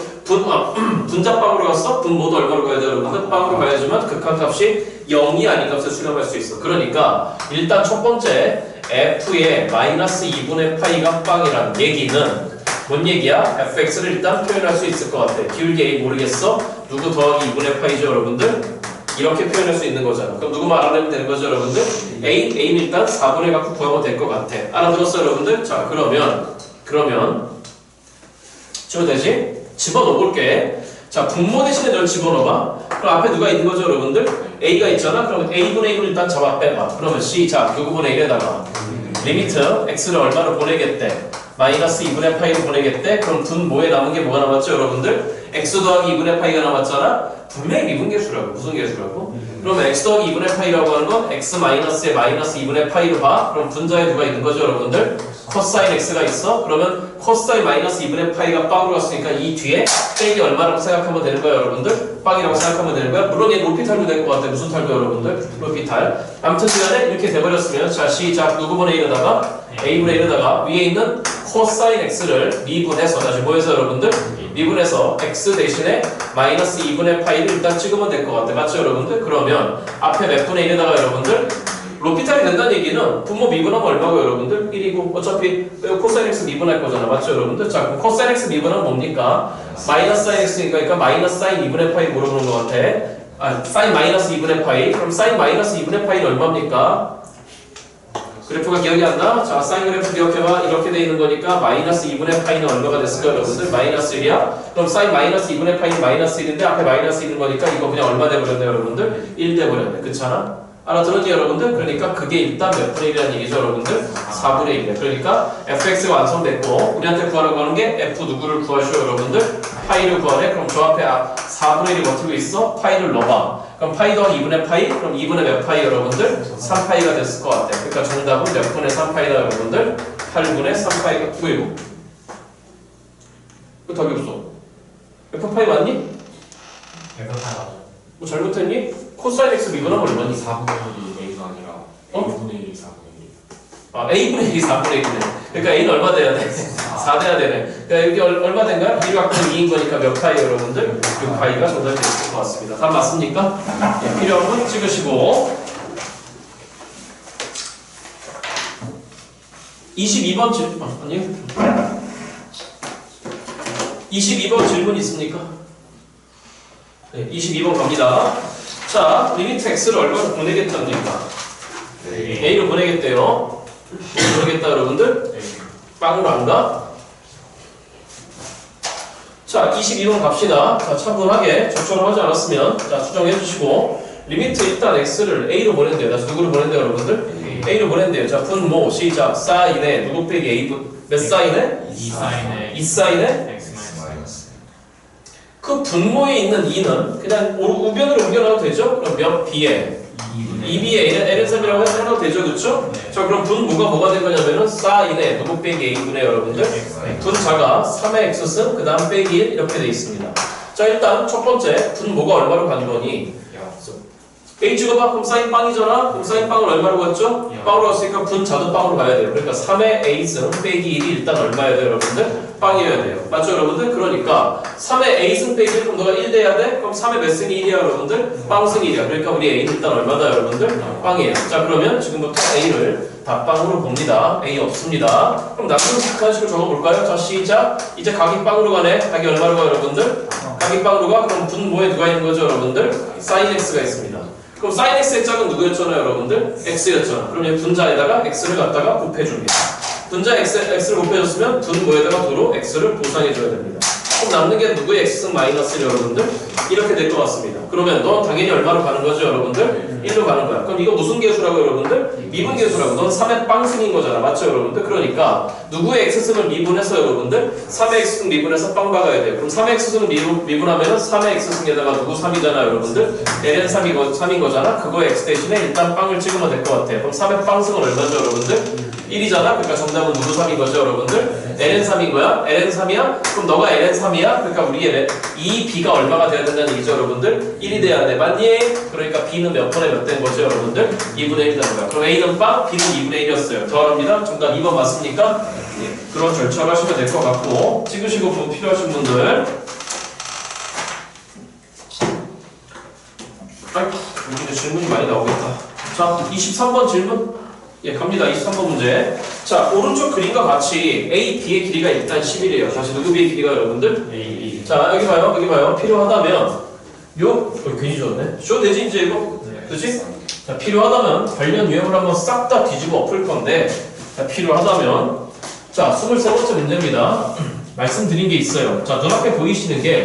갔어? 분모도 얼마로 가야 돼 여러분들? 빵으로 가야지만 극한값이 0이 아닌 값에 수렴할 수 있어. 그러니까 일단 첫 번째 f의 마이너스 2분의 파이가 빵이란 얘기는 뭔 얘기야? fx를 일단 표현할 수 있을 것 같아. 기울기 a 모르겠어? 누구 더하기 2분의 파이죠 여러분들? 이렇게 표현할 수 있는 거잖아. 그럼 누구만 알아내면 되는 거죠 여러분들? a는 일단 4분의 갖고 구하면 될 것 같아. 알아들었어 여러분들? 자 그러면 되지? 집어넣어 볼게. 자 분모 대신에 널 집어넣어봐. 그럼 앞에 누가 있는 거죠 여러분들? a가 있잖아. 그러면 a분의 1을 일단 잡아 빼봐. 그러면 시작 누구분의 1에다가 리미트 x를 얼마로 보내겠대? 마이너스 2분의 파이로 보내겠대? 그럼 분모에 남은 게 뭐가 남았죠 여러분들? x 더하기 2분의 파이가 남았잖아? 분명히 미분계수라고. 무슨 계수라고? 그러면 x 더하기 2분의 파이라고 하는 건 x 마이너스에 마이너스 2분의 파이로 봐. 그럼 분자에 누가 있는 거죠 여러분들? 코사인 x가 있어? 그러면 코사인 마이너스 2분의 파이가 빵으로 갔으니까 이 뒤에 빼기 얼마라고 생각하면 되는 거야 여러분들? 빵이라고 생각하면 되는 거야? 물론 얘 로피탈도 될 것 같아. 무슨 탈도 여러분들? 로피탈. 아무튼 시간에 이렇게 돼버렸으면 자 시작 누구분의 1에다가 a분의 1에다가 위에 있는 코사인 x를 미분해서 다시 뭐해서 여러분들? 미분해서 x 대신에 마이너스 2분의 파이를 일단 찍으면 될 것 같아. 맞죠 여러분들? 그러면 앞에 몇 분의 1에다가 여러분들? 로피탈이 된다는 얘기는 분모 미분하면 얼마고 여러분들? 1이고 어차피 코사인 x 미분할 거잖아. 맞죠 여러분들? 자 그럼 코사인 x 미분하면 뭡니까? 마이너스 사인 x니까 그러니까 마이너스 사인 2분의 파이 물어보는 것 같아. 사인 마이너스 2분의 파이. 그럼 사인 마이너스 2분의 파이는 얼마입니까? 그래프가 기억이 안 나? 자, 사인 그래프 기억해봐. 이렇게 돼 있는 거니까 마이너스 2분의 파이는 얼마가 됐을까 여러분들? 마이너스 1이야? 그럼 사인 마이너스 2분의 파이는 마이너스 1인데 앞에 마이너스 있는 거니까 이거 그냥 얼마 돼버렸네 여러분들? 1 돼버렸네. 그렇지 않아? 알아들었니 여러분들? 그러니까 그게 일단 몇 분의 1이라는 얘기죠 여러분들? 4분의 1이네. 그러니까 fx가 완성됐고 우리한테 구하라고 하는 게 f 누구를 구하시오 여러분들? 파이를 구하래? 그럼 저 앞에 4분의 1이 버티고 있어? 파이를 넣어봐. 그럼 파이 더하기 2분의 파이? 그럼 2분의 몇 파이 여러분들? 3파이가 됐을 것 같아. 그러니까 정답은 몇 분의 3파이다 여러분들? 8분의 3파이가 9이고. 그 답이 없어. f파이 맞니? 뭐 잘못했니? 코사인 x 미분하면 얼마니? 4분의 1이 A가 아니라 어? A분의 1이 4분의 1. 아, a분의 1이 4분의 1이네. 그러니까 a는 얼마 돼야 돼? 4 돼야 되네. 그러니까 여기 얼마 된가? 1이 갖고 2인 거니까 몇 파이 여러분들? 6파이가 정답이 됐을 것 같습니다. 답 맞습니까? 예, 필요한 분 찍으시고 22번 질문 아니요? 22번 질문 있습니까? 네, 22번 갑니다. 자, 리미트 x를 얼마로 보내겠답니까? a로 보내겠대요. 보내겠다 여러분들? 빵으로 안 가? 자, 22번 갑시다. 자, 차분하게 적절을 하지 않았으면 자, 수정해 주시고 리미트 일단 x를 a로 보낸대요. 다시 누구로 보낸대요 여러분들? a로 보낸대요. 자, 분모 시작 사인에 누구 빼기 a 몇 사인에? 2사인에 2사인에? X 마이너스 그 분모에 있는 2는 그냥 우변으로 옮겨놔도 되죠? 그럼 몇 b에 2b의 a는 ln3이라고 해도 되죠? 그쵸? 네. 자, 그럼 분모가 뭐가 된 거냐면은 사인에 누구 빼기 a분의 여러분들? 분자가 3의 x승 그 다음 빼기 1 이렇게 돼 있습니다. 자, 일단 첫 번째 분모가 얼마로 간 거니? a 찍어봐. 그럼 사인 빵이잖아. 그럼 사인 빵을 얼마로 갔죠? 빵으로 갔으니까 분자도 빵으로 가야 돼요. 그러니까 3의 a승 빼기 1이 일단 얼마여야 돼요 여러분들? 빵이어야 돼요. 맞죠 여러분들? 그러니까 3의 a승 빼기 1 그럼 너가 1 돼야 돼? 그럼 3의 몇 승이 1이야 여러분들? 빵승 1이야. 그러니까 우리 a는 일단 얼마다 여러분들? 빵이에요. 자, 그러면 지금부터 a를 다 빵으로 봅니다. a 없습니다. 그럼 나중에 비슷한 식으로 적어볼까요? 자, 시작. 이제 각이 빵으로 가네. 각이 얼마로 가 여러분들? 각이 빵으로 가? 그럼 분모에 누가 있는 거죠 여러분들? sin x가 있습니다. 그럼 sin x의 짝은 누구였잖아요 여러분들? x였잖아. 그럼 이 분자에다가 x를 갖다가 곱해줍니다. 분자 x를 곱해줬으면 분모에다가 도로 x를 보상해줘야 됩니다. 그럼 남는 게 누구의 x승 마이너스 1 여러분들? 이렇게 될 것 같습니다. 그러면 넌 당연히 얼마로 가는 거죠 여러분들? 1로 가는 거야. 그럼 이거 무슨 계수라고 여러분들? 미분계수라고. 넌 3의 빵승인 거잖아. 맞죠 여러분들? 그러니까 누구의 x승을 미분해서 여러분들? 3의 x승 미분해서 빵 박아야 돼요. 그럼 3의 x승을 미분하면 3의 x승에다가 누구 3이잖아 여러분들? ln 3인 거잖아. 그거의 x 대신에 일단 빵을 찍으면 될 것 같아요. 그럼 3의 빵승은 얼마죠 여러분들? 1이잖아. 그러니까 정답은 누구 3인 거죠 여러분들? ln 3인 거야? ln 3이야? 그럼 너가 ln 3이야? 그러니까 우리 이 b가 얼마가 돼야 된다는 얘기죠 여러분들? 1이 돼야 돼. 맞니? 그러니까 b는 몇 분의 몇 된 거죠 여러분들? 2분의 1 되는 거야. 그럼 a는 빵, b는 2분의 1이었어요. 더합니다. 정답 2번 맞습니까? 예, 그런 절차를 하시면 될 것 같고 찍으시고 뭐 필요하신 분들 아이고 이제 질문이 많이 나오겠다. 자, 23번 질문 예, 갑니다. 23번 문제. 자, 오른쪽 그림과 같이 A, B의 길이가 일단 10이래요. 다시 누구 B의 길이가 여러분들? A. 자, 여기 봐요. 여기 봐요. 필요하다면 괜히 줬네. 줘 되지 이제 이거? 그치? 자, 필요하다면 관련 유형을 한번 싹 다 뒤집어 엎을 건데 자, 필요하다면 자, 23번째 문제입니다. 말씀드린 게 있어요. 자, 눈앞에 보이시는 게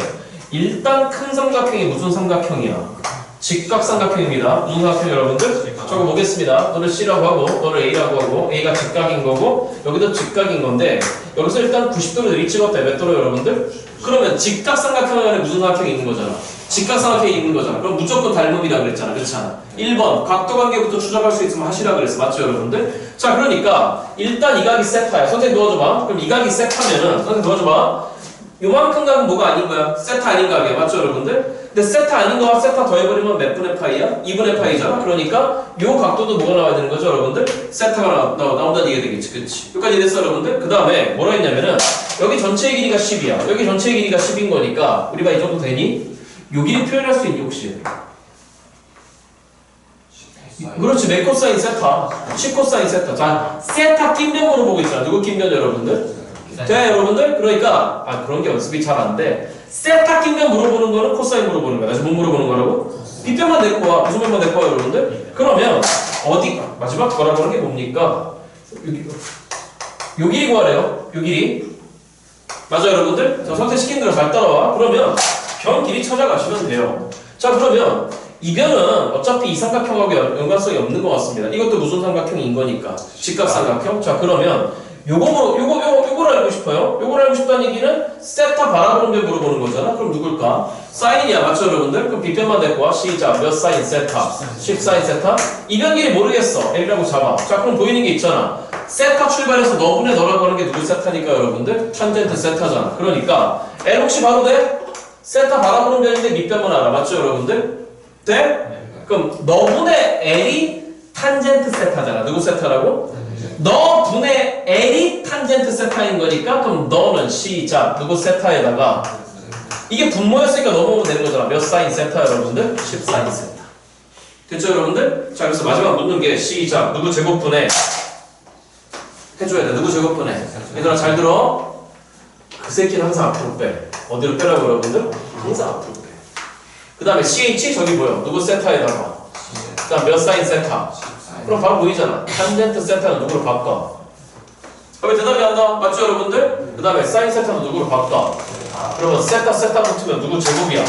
일단 큰 삼각형이 무슨 삼각형이야? 직각삼각형입니다. 무슨 삼각형 여러분들? 적어 보겠습니다. 너를 C라고 하고 너를 A라고 하고 A가 직각인 거고 여기도 직각인 건데 여기서 일단 90도를 내리찍었다. 몇 도로 여러분들? 그러면 직각삼각형 안에 무슨 삼각형이 있는 거잖아. 직각삼각형이 있는 거잖아. 그럼 무조건 닮음이라 그랬잖아. 그렇지 않아? 1번 각도관계부터 추적할 수 있으면 하시라 그랬어. 맞죠 여러분들? 자, 그러니까 일단 이 각이 세타야. 선생님 넣어줘봐. 그럼 이 각이 세타면은 선생님 넣어줘봐. 요만큼 각은 뭐가 아닌 거야? 세타 아닌 각이야. 맞죠 여러분들? 근데 세타 아닌 거와 세타 더해버리면 몇 분의 파이야? 2분의 파이잖아. 그러니까 요 각도도 뭐가 나와야 되는 거죠 여러분들? 세타가 나온다는 얘기가 되겠지. 그치? 여기까지 됐어 여러분들? 그 다음에 뭐라 했냐면은 여기 전체의 길이가 10이야. 여기 전체의 길이가 10인 거니까 우리가 이 정도 되니? 요 길이 표현할 수 있니 혹시? 그렇지. 몇 코사인 세타? 10코사인 세타. 자, 세타 낀변으로 보고 있잖아. 누구 낀변 여러분들? 돼 여러분들? 그러니까 그런 게 연습이 잘 안 돼. 세타 낀변 물어보는 거는 코사인 물어보는 거야. 그래서 뭐 물어보는 거라고? 빗변만 내고 와. 무슨 변만 내고 와 여러분들? 그러면 어디 마지막 구하라고 하는 게 뭡니까? 요 길이 구하래요. 요 길이. 맞아요, 여러분들? 저 선택시킨 대로 잘 따라와. 그러면 변 길이 찾아가시면 돼요. 자, 그러면 이 변은 어차피 이 삼각형하고 연관성이 없는 것 같습니다. 이것도 무슨 삼각형인 거니까. 직각삼각형. 자, 그러면 요거를 알고 싶어요. 요걸 알고 싶다는 얘기는 세타 바라보는 데 물어보는 거잖아. 그럼 누굴까? 사인이야. 맞죠, 여러분들? 그럼 빗변만 데리고 와. 시작. 몇 사인 세타? 10사인 세타? 이변 길이 모르겠어. L이라고 잡아. 자, 그럼 보이는 게 있잖아. 세타 출발해서 너분의 너라고 하는 게 누구 세타니까, 여러분들? 탄젠트 세타잖아. 그러니까 L 혹시 봐도 돼? 세타 바라보는 변인데 밑변만 알아. 맞죠, 여러분들? 돼? 그럼 너분의 L이 탄젠트 세타잖아. 누구 세타라고? 너분의 L이 탄젠트 세타인 거니까 그럼 너는 시작. 누구 세타에다가 이게 분모였으니까 넘어오면 되는 거잖아. 몇 사인 세타, 여러분들? 10사인 세타. 됐죠, 여러분들? 자, 그래서 마지막 묻는 게 시작. 누구 제곱분해 해줘야 돼. 누구 제곱분해. 얘들아 잘 들어. 그 새끼는 항상 앞으로 빼. 어디로 빼라고, 여러분들? 항상 앞으로 빼. 그 다음에 CH 저기 뭐요? 누구 세타에다가. 그 다음 몇 사인 세타. 그럼 바로 보이잖아. 탄젠트 세타는 누구로 바꿔? 그러면 대답이 한다. 맞죠, 여러분들? 그 다음에 사인 세타는 누구로 바꿔? 그러면 세타 붙으면 누구 제곱이야?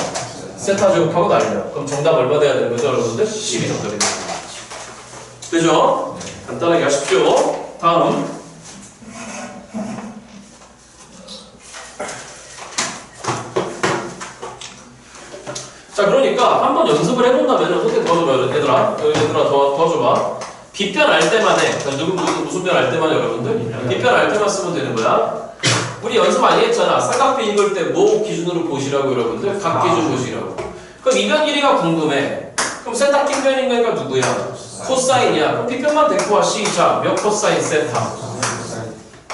세타 제곱하고 난리야. 그럼 정답 얼마 돼야 되는 거죠, 여러분들? 12 정도 되는 거죠. 되죠? 간단하게 하십시오. 다음. 자, 그러니까 한번 연습을 해본다면 어떻게 더 줘봐, 얘들아. 더 줘봐. 빗변 알 때만 해. 무슨 변 알 때만 해, 여러분들? 빗변 알 때만 쓰면 되는 거야. 우리 연습 많이 했잖아. 삼각비 읽을 때 뭐 기준으로 보시라고, 여러분들? 각 기준 보시라고. 그럼 이변 길이가 궁금해. 그럼 세타 낀변인 거니까 누구야? 코사인이야. 그럼 빗변만 데리고 와. 시작. 몇 코사인 세타?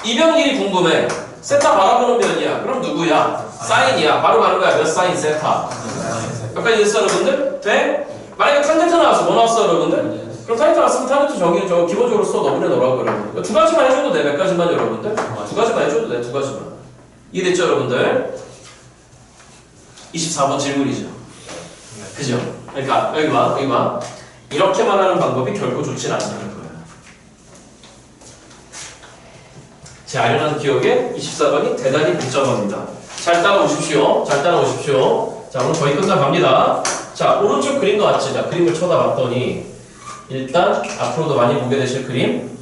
이변 길이 궁금해. 세타 바라보는 변이야. 그럼 누구야? 사인이야. 바로 가는 거야. 몇 사인 세타? 여기까지 됐어, 여러분들? 돼? 만약에 탄젠트 나왔어. 뭐 나왔어, 여러분들? 그럼 탄젠트 나왔으면 탄젠트 저기는 저 기본적으로 써. 너분의 너라고, 여러분들. 두 가지만 해줘도 돼. 몇 가지만, 여러분들? 두 가지만 해줘도 돼. 두 가지만. 이해됐죠, 여러분들? 24번 질문이죠. 그죠? 그러니까 여기 봐. 이렇게만 하는 방법이 결코 좋진 않다는 거예요. 제 아련한 기억에 24번이 대단히 복잡합니다. 잘 따라오십시오. 자, 오늘 거의 끝나갑니다. 자, 오른쪽 그림 나왔지? 자, 그림을 쳐다봤더니 일단 앞으로도 많이 보게 되실 그림.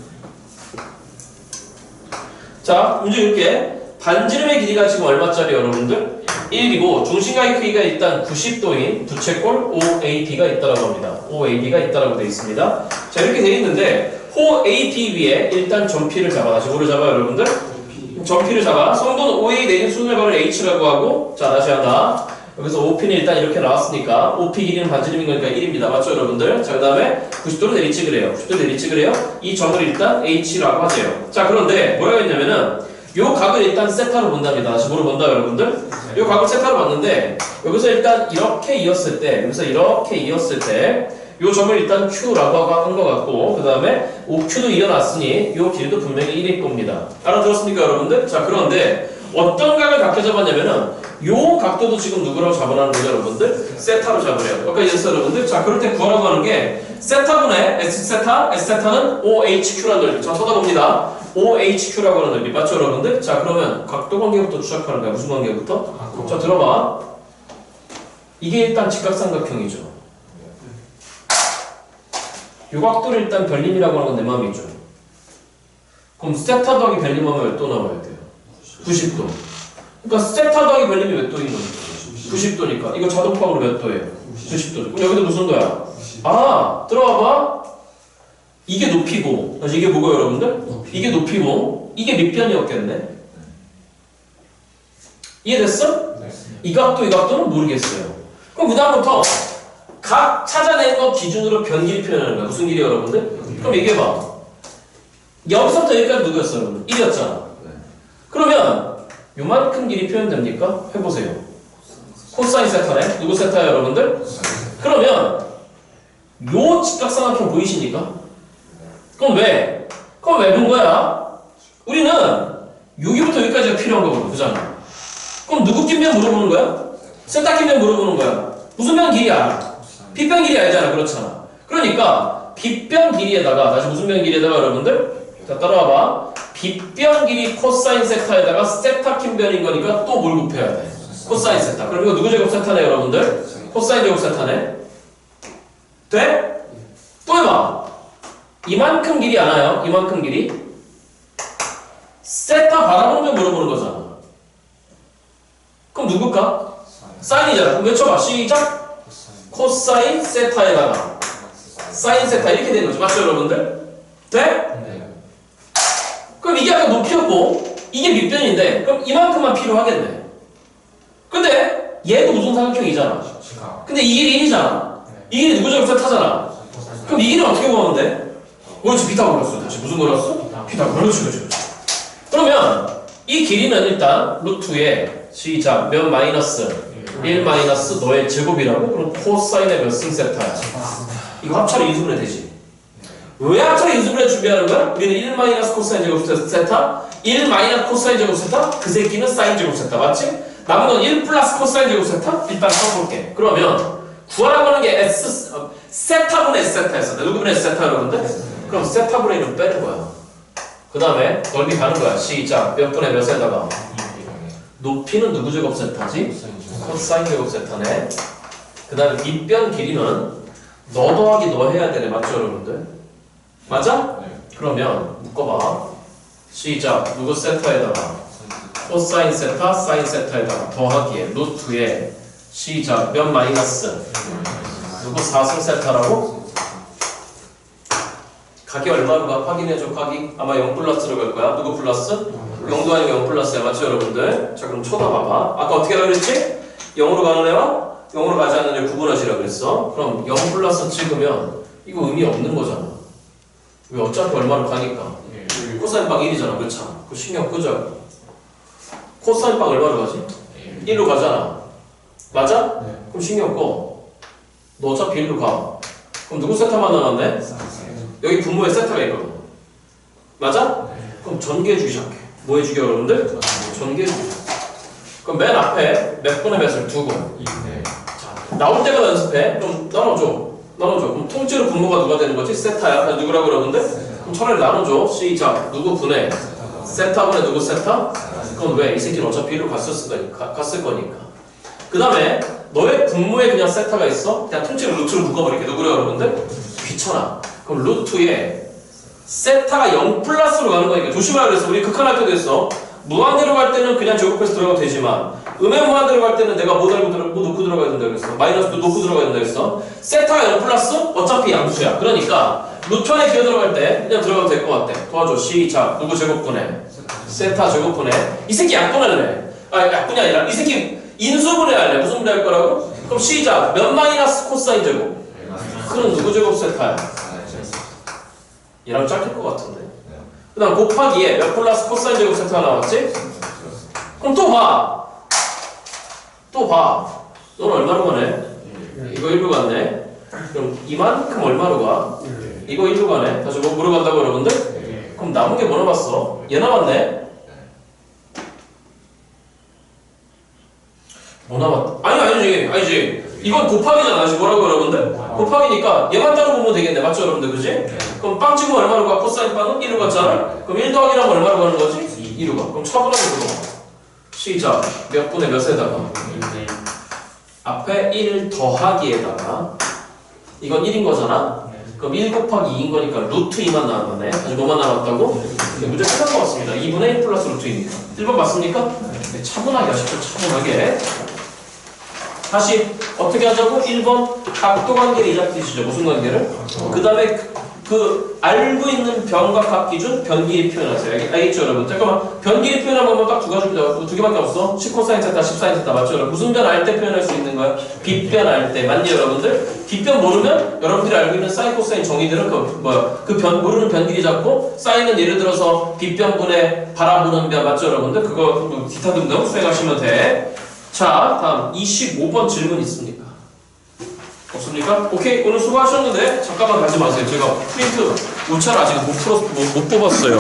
자, 문제 읽게. 반지름의 길이가 지금 얼마짜리, 여러분들? 1이고 중심각의 크기가 일단 90도인 부채꼴 OAB가 있다라고 합니다. OAB가 있다라고 되어 있습니다. 자, 이렇게 되어 있는데 OAB 위에 일단 점P를 잡아. 다시 뭐를 잡아, 여러분들? 점P를 잡아. 성분 OA 내린 수분의 반을 H라고 하고, 자, 다시 한다. 여기서 OP는 일단 이렇게 나왔으니까 OP 길이는 반지름인 거니까 1입니다. 맞죠, 여러분들? 자, 그 다음에 90도로 내리찍을 해요. 90도 내리찍을 해요. 이 점을 일단 H라고 하세요. 자, 그런데 뭐라고 했냐면은 요 각을 일단 세타로 본답니다. 다시 뭐로 본다, 여러분들? 요 각을 세타로 봤는데 여기서 일단 이렇게 이었을 때 요 점을 일단 Q라고 한 것 같고, 그 다음에 OQ도 이어놨으니 요 길이도 분명히 1일 겁니다. 알아들었습니까, 여러분들? 자, 그런데 어떤 각을 각게 잡았냐면은 요 각도도 지금 누구라고 잡으라는 거죠, 여러분들? 세타로 잡으래요. 아까 이랬어요, 여러분들? 자, 그럴 때 구하라고 하는 게 세타분의 S세타, S세타는 OHQ라는 넓이. 자, 쳐다봅니다. OHQ라고 하는 넓이. 맞죠, 여러분들? 자, 그러면 각도 관계부터 추적하는 거야. 무슨 관계부터? 자, 들어봐. 이게 일단 직각삼각형이죠. 요 각도를 일단 별림이라고 하는 건 내 마음이죠. 그럼 세타 더하기 별림하면 몇 도 나와야 돼요? 90도. 그러니까 세타 더하기 별림이 몇 도인 겁니까? 90도니까. 이거 자동법으로 몇 도예요? 90도. 그럼 여기도 무슨 도야? 아, 들어와봐. 이게 높이고, 이게 뭐고, 여러분들? 이게 높이고, 이게 밑변이었겠네. 이해됐어? 이 각도는 모르겠어요. 그럼 그 다음부터 각 찾아낸 거 기준으로 변길이 표현하는 거야. 무슨 길이, 여러분들? 그럼 얘기해봐. 여기서부터 여기까지 누구였어, 여러분? 1이었잖아. 그러면 요만큼 길이 표현됩니까? 해보세요. 코사인 세타네. 누구 세타야, 여러분들? 그러면 요 직각삼각형 보이십니까? 그럼 왜 본 거야? 우리는 여기부터 여기까지가 필요한 거거든. 그잖아. 그럼 누구 낀면 물어보는 거야? 세타 낀면 물어보는 거야. 무슨 변 길이 알아? 빗변 길이 알잖아. 그렇잖아. 그러니까 빗변 길이에다가 다시 무슨 변 길이에다가 여러분들? 자 따라와봐. 빗변 길이 코사인 세타에다가 세타 킨 변인 거니까 또 뭘 곱해야 돼? 코사인 세타. 그럼 이거 누구 제곱 세타네 여러분들? 코사인 제곱 세타네. 돼? 또 해봐. 이만큼 길이 안 와요? 이만큼 길이? 세타 바라보면 물어보는 거잖아. 그럼 누굴까? 사인이잖아. 그럼 외쳐봐. 시작. 코사인 세타에다가 사인 세타 이렇게 되는 거죠. 맞죠 여러분들? 돼? 네. 그럼 이게 아까 높이였고 이게 밑변인데 그럼 이만큼만 필요하겠네. 근데 얘도 우등사각형이잖아. 시가. 근데 이 길이 1이잖아. 이 길이 누구 제곱 세타잖아. 그럼 이 길이 어떻게 구하면 돼? 그렇지 피타고라스. 다시 무슨 거라스? 피타고라스. 그렇지. 그러면 이 길이는 일단 루트에 시작 몇 마이너스 1 마이너스 너의 제곱이라고? 그럼 코사인의 몇 승 세타야? 이거 합차로 인수분해 되지. 왜 합차로 인수분해 준비하는 거야? 우리는 1 마이너스 코사인 제곱 세타 1 마이너스 코사인 제곱 세타 그 새끼는 사인 제곱 세타 맞지? 남은 건 1 플러스 코사인 제곱 세타 일단 써볼게. 그러면 구하라고 하는 게 S 세타분의 S 세타였어. 누구분의 S 세타 여러분들? 그럼 세타분의 1은 빼는 거야. 그 다음에 넓이 가는 거야. 시작 몇 분의 몇에다가 높이는 누구 제곱 세타지? 코사인 제곱 세타네. 그 다음에 밑변 길이는 너 더하기 너 해야 되네. 맞죠 여러분들? 맞아? 네. 그러면 묶어봐. 시작 누구 세타에다가 코사인 세타 사인 세타에다가 더하기에 루트에 시작 몇 마이너스 누구 4승 세타라고? 각이 얼마로 가? 확인해줘. 각이 아마 0 플러스로 갈 거야. 누구 플러스? 0도 아니고 0 플러스야. 맞죠 여러분들? 자 그럼 쳐다봐봐. 아까 어떻게 하라 그랬지? 0으로 가는 애와 0으로 가지 않는 애 구분하시라고 그랬어. 그럼 0 플러스 찍으면 이거 의미 없는 거잖아. 왜 어차피 얼마로 가니까. 코사인 빵 1이잖아. 그렇잖아. 그거 신경 끄자. 코사인 빵 얼마로 가지? 1로 가잖아. 맞아? 네. 그럼 신경 꺼. 너 어차피 1로 가. 그럼 누구 세타만 남았네? 여기 분모에 세타가 있거든. 맞아? 그럼 전개해주기 시작해. 뭐 해주기 여러분들? 전개해주기. 그럼 맨 앞에 몇 분의 몇을 두고 네. 자, 나올 때마다 연습해. 그럼 나눠줘. 그럼 통째로 분모가 누가 되는 거지? 세타야. 누구라고 여러분들? 그럼 차라리 나눠줘. 시작. 누구 분해? 세타분의 누구 세타? 그럼 왜? 이 새끼는 어차피 1로 갔을 거니까. 그 다음에 너의 분모에 그냥 세타가 있어? 그냥 통째로 루트를 묶어버릴게. 누구래요 여러분들? 귀찮아. 그럼 루트에 세타가 0 플러스로 가는 거니까 조심하라 그랬어. 우리 극한할 때도 했어. 무한대로 갈 때는 그냥 제곱해서 들어가도 되지만 음의 무한대로 갈 때는 내가 뭐 놓고 들어가야 된다 그랬어. 마이너스도 놓고 들어가야 된다 그랬어. 세타가 0 플러스 어차피 양수야. 그러니까 루트 안에 기어 들어갈 때 그냥 들어가도 될 것 같아. 도와줘. 시작. 누구 제곱분해? 세타 제곱분해. 이 새끼 약분할래. 약분이 아니라 이 새끼 인수분해 할래. 무슨 분해 할 거라고? 그럼 시작. 몇 마이너스 코사인 제곱? 그럼 누구 제곱 세타야? 얘랑 짝일 것 같은데. 그 다음 곱하기에 몇 플러스 코사인 제곱 세타가 나왔지? 그럼 또 봐. 너는 얼마로 가네? 이거 1로 갔네. 그럼 이만큼 얼마로 가? 이거 1로 가네. 다시 뭐로 간다고 여러분들? 그럼 남은 게 뭐 남았어? 얘 남았네? 뭐 남았다? 아니지. 이건 곱하기잖아. 지금 뭐라고 여러분들? 곱하기니까 얘만 따로 보면 되겠네. 맞죠 여러분들? 그지? 그럼 빵 찍으면 얼마로 가? 코사인 빵은 1로 갔잖아? 그럼 1 더하기라면 얼마로 가는 거지? 2로 가. 그럼 차분하게 들어. 시작. 몇 분의 몇에다가? 앞에 1 더하기에다가 이건 1인 거잖아? 그럼 1 곱하기 2인 거니까 루트 2만 남았네. 다시 뭐만 남았다고? 문제 끝난 것 같습니다. 2분의 1 플러스 루트 2니까. 1번 맞습니까? 네, 차분하게 하십시오. 차분하게. 다시 어떻게 하자고? 1번 각도 관계를 이 잡히시죠. 무슨 관계를? 그 다음에 그 알고 있는 변과 각 기준 변길이 표현하세요. 알겠죠 여러분? 잠깐만 변길이 표현한 것만 딱 두 가지입니다. 두 개밖에 없어. 10코사인 세타 10사인 세타 맞죠 여러분? 무슨 변 알 때 표현할 수 있는 거야? 빗변 알 때 맞니 여러분들? 빗변 모르면 여러분들이 알고 있는 사인 코사인 정의들은 그 변 모르는 변길이 잡고 사인은 예를 들어서 빗변분의 바라보는 변 맞죠 여러분들? 그거 기타 등등 수행하시면 돼. 자 다음 25번 질문 있습니까? 없습니까? 오케이 오늘 수고하셨는데 잠깐만 가지 마세요. 제가 프린트 오차를 아직 못 뽑았어요.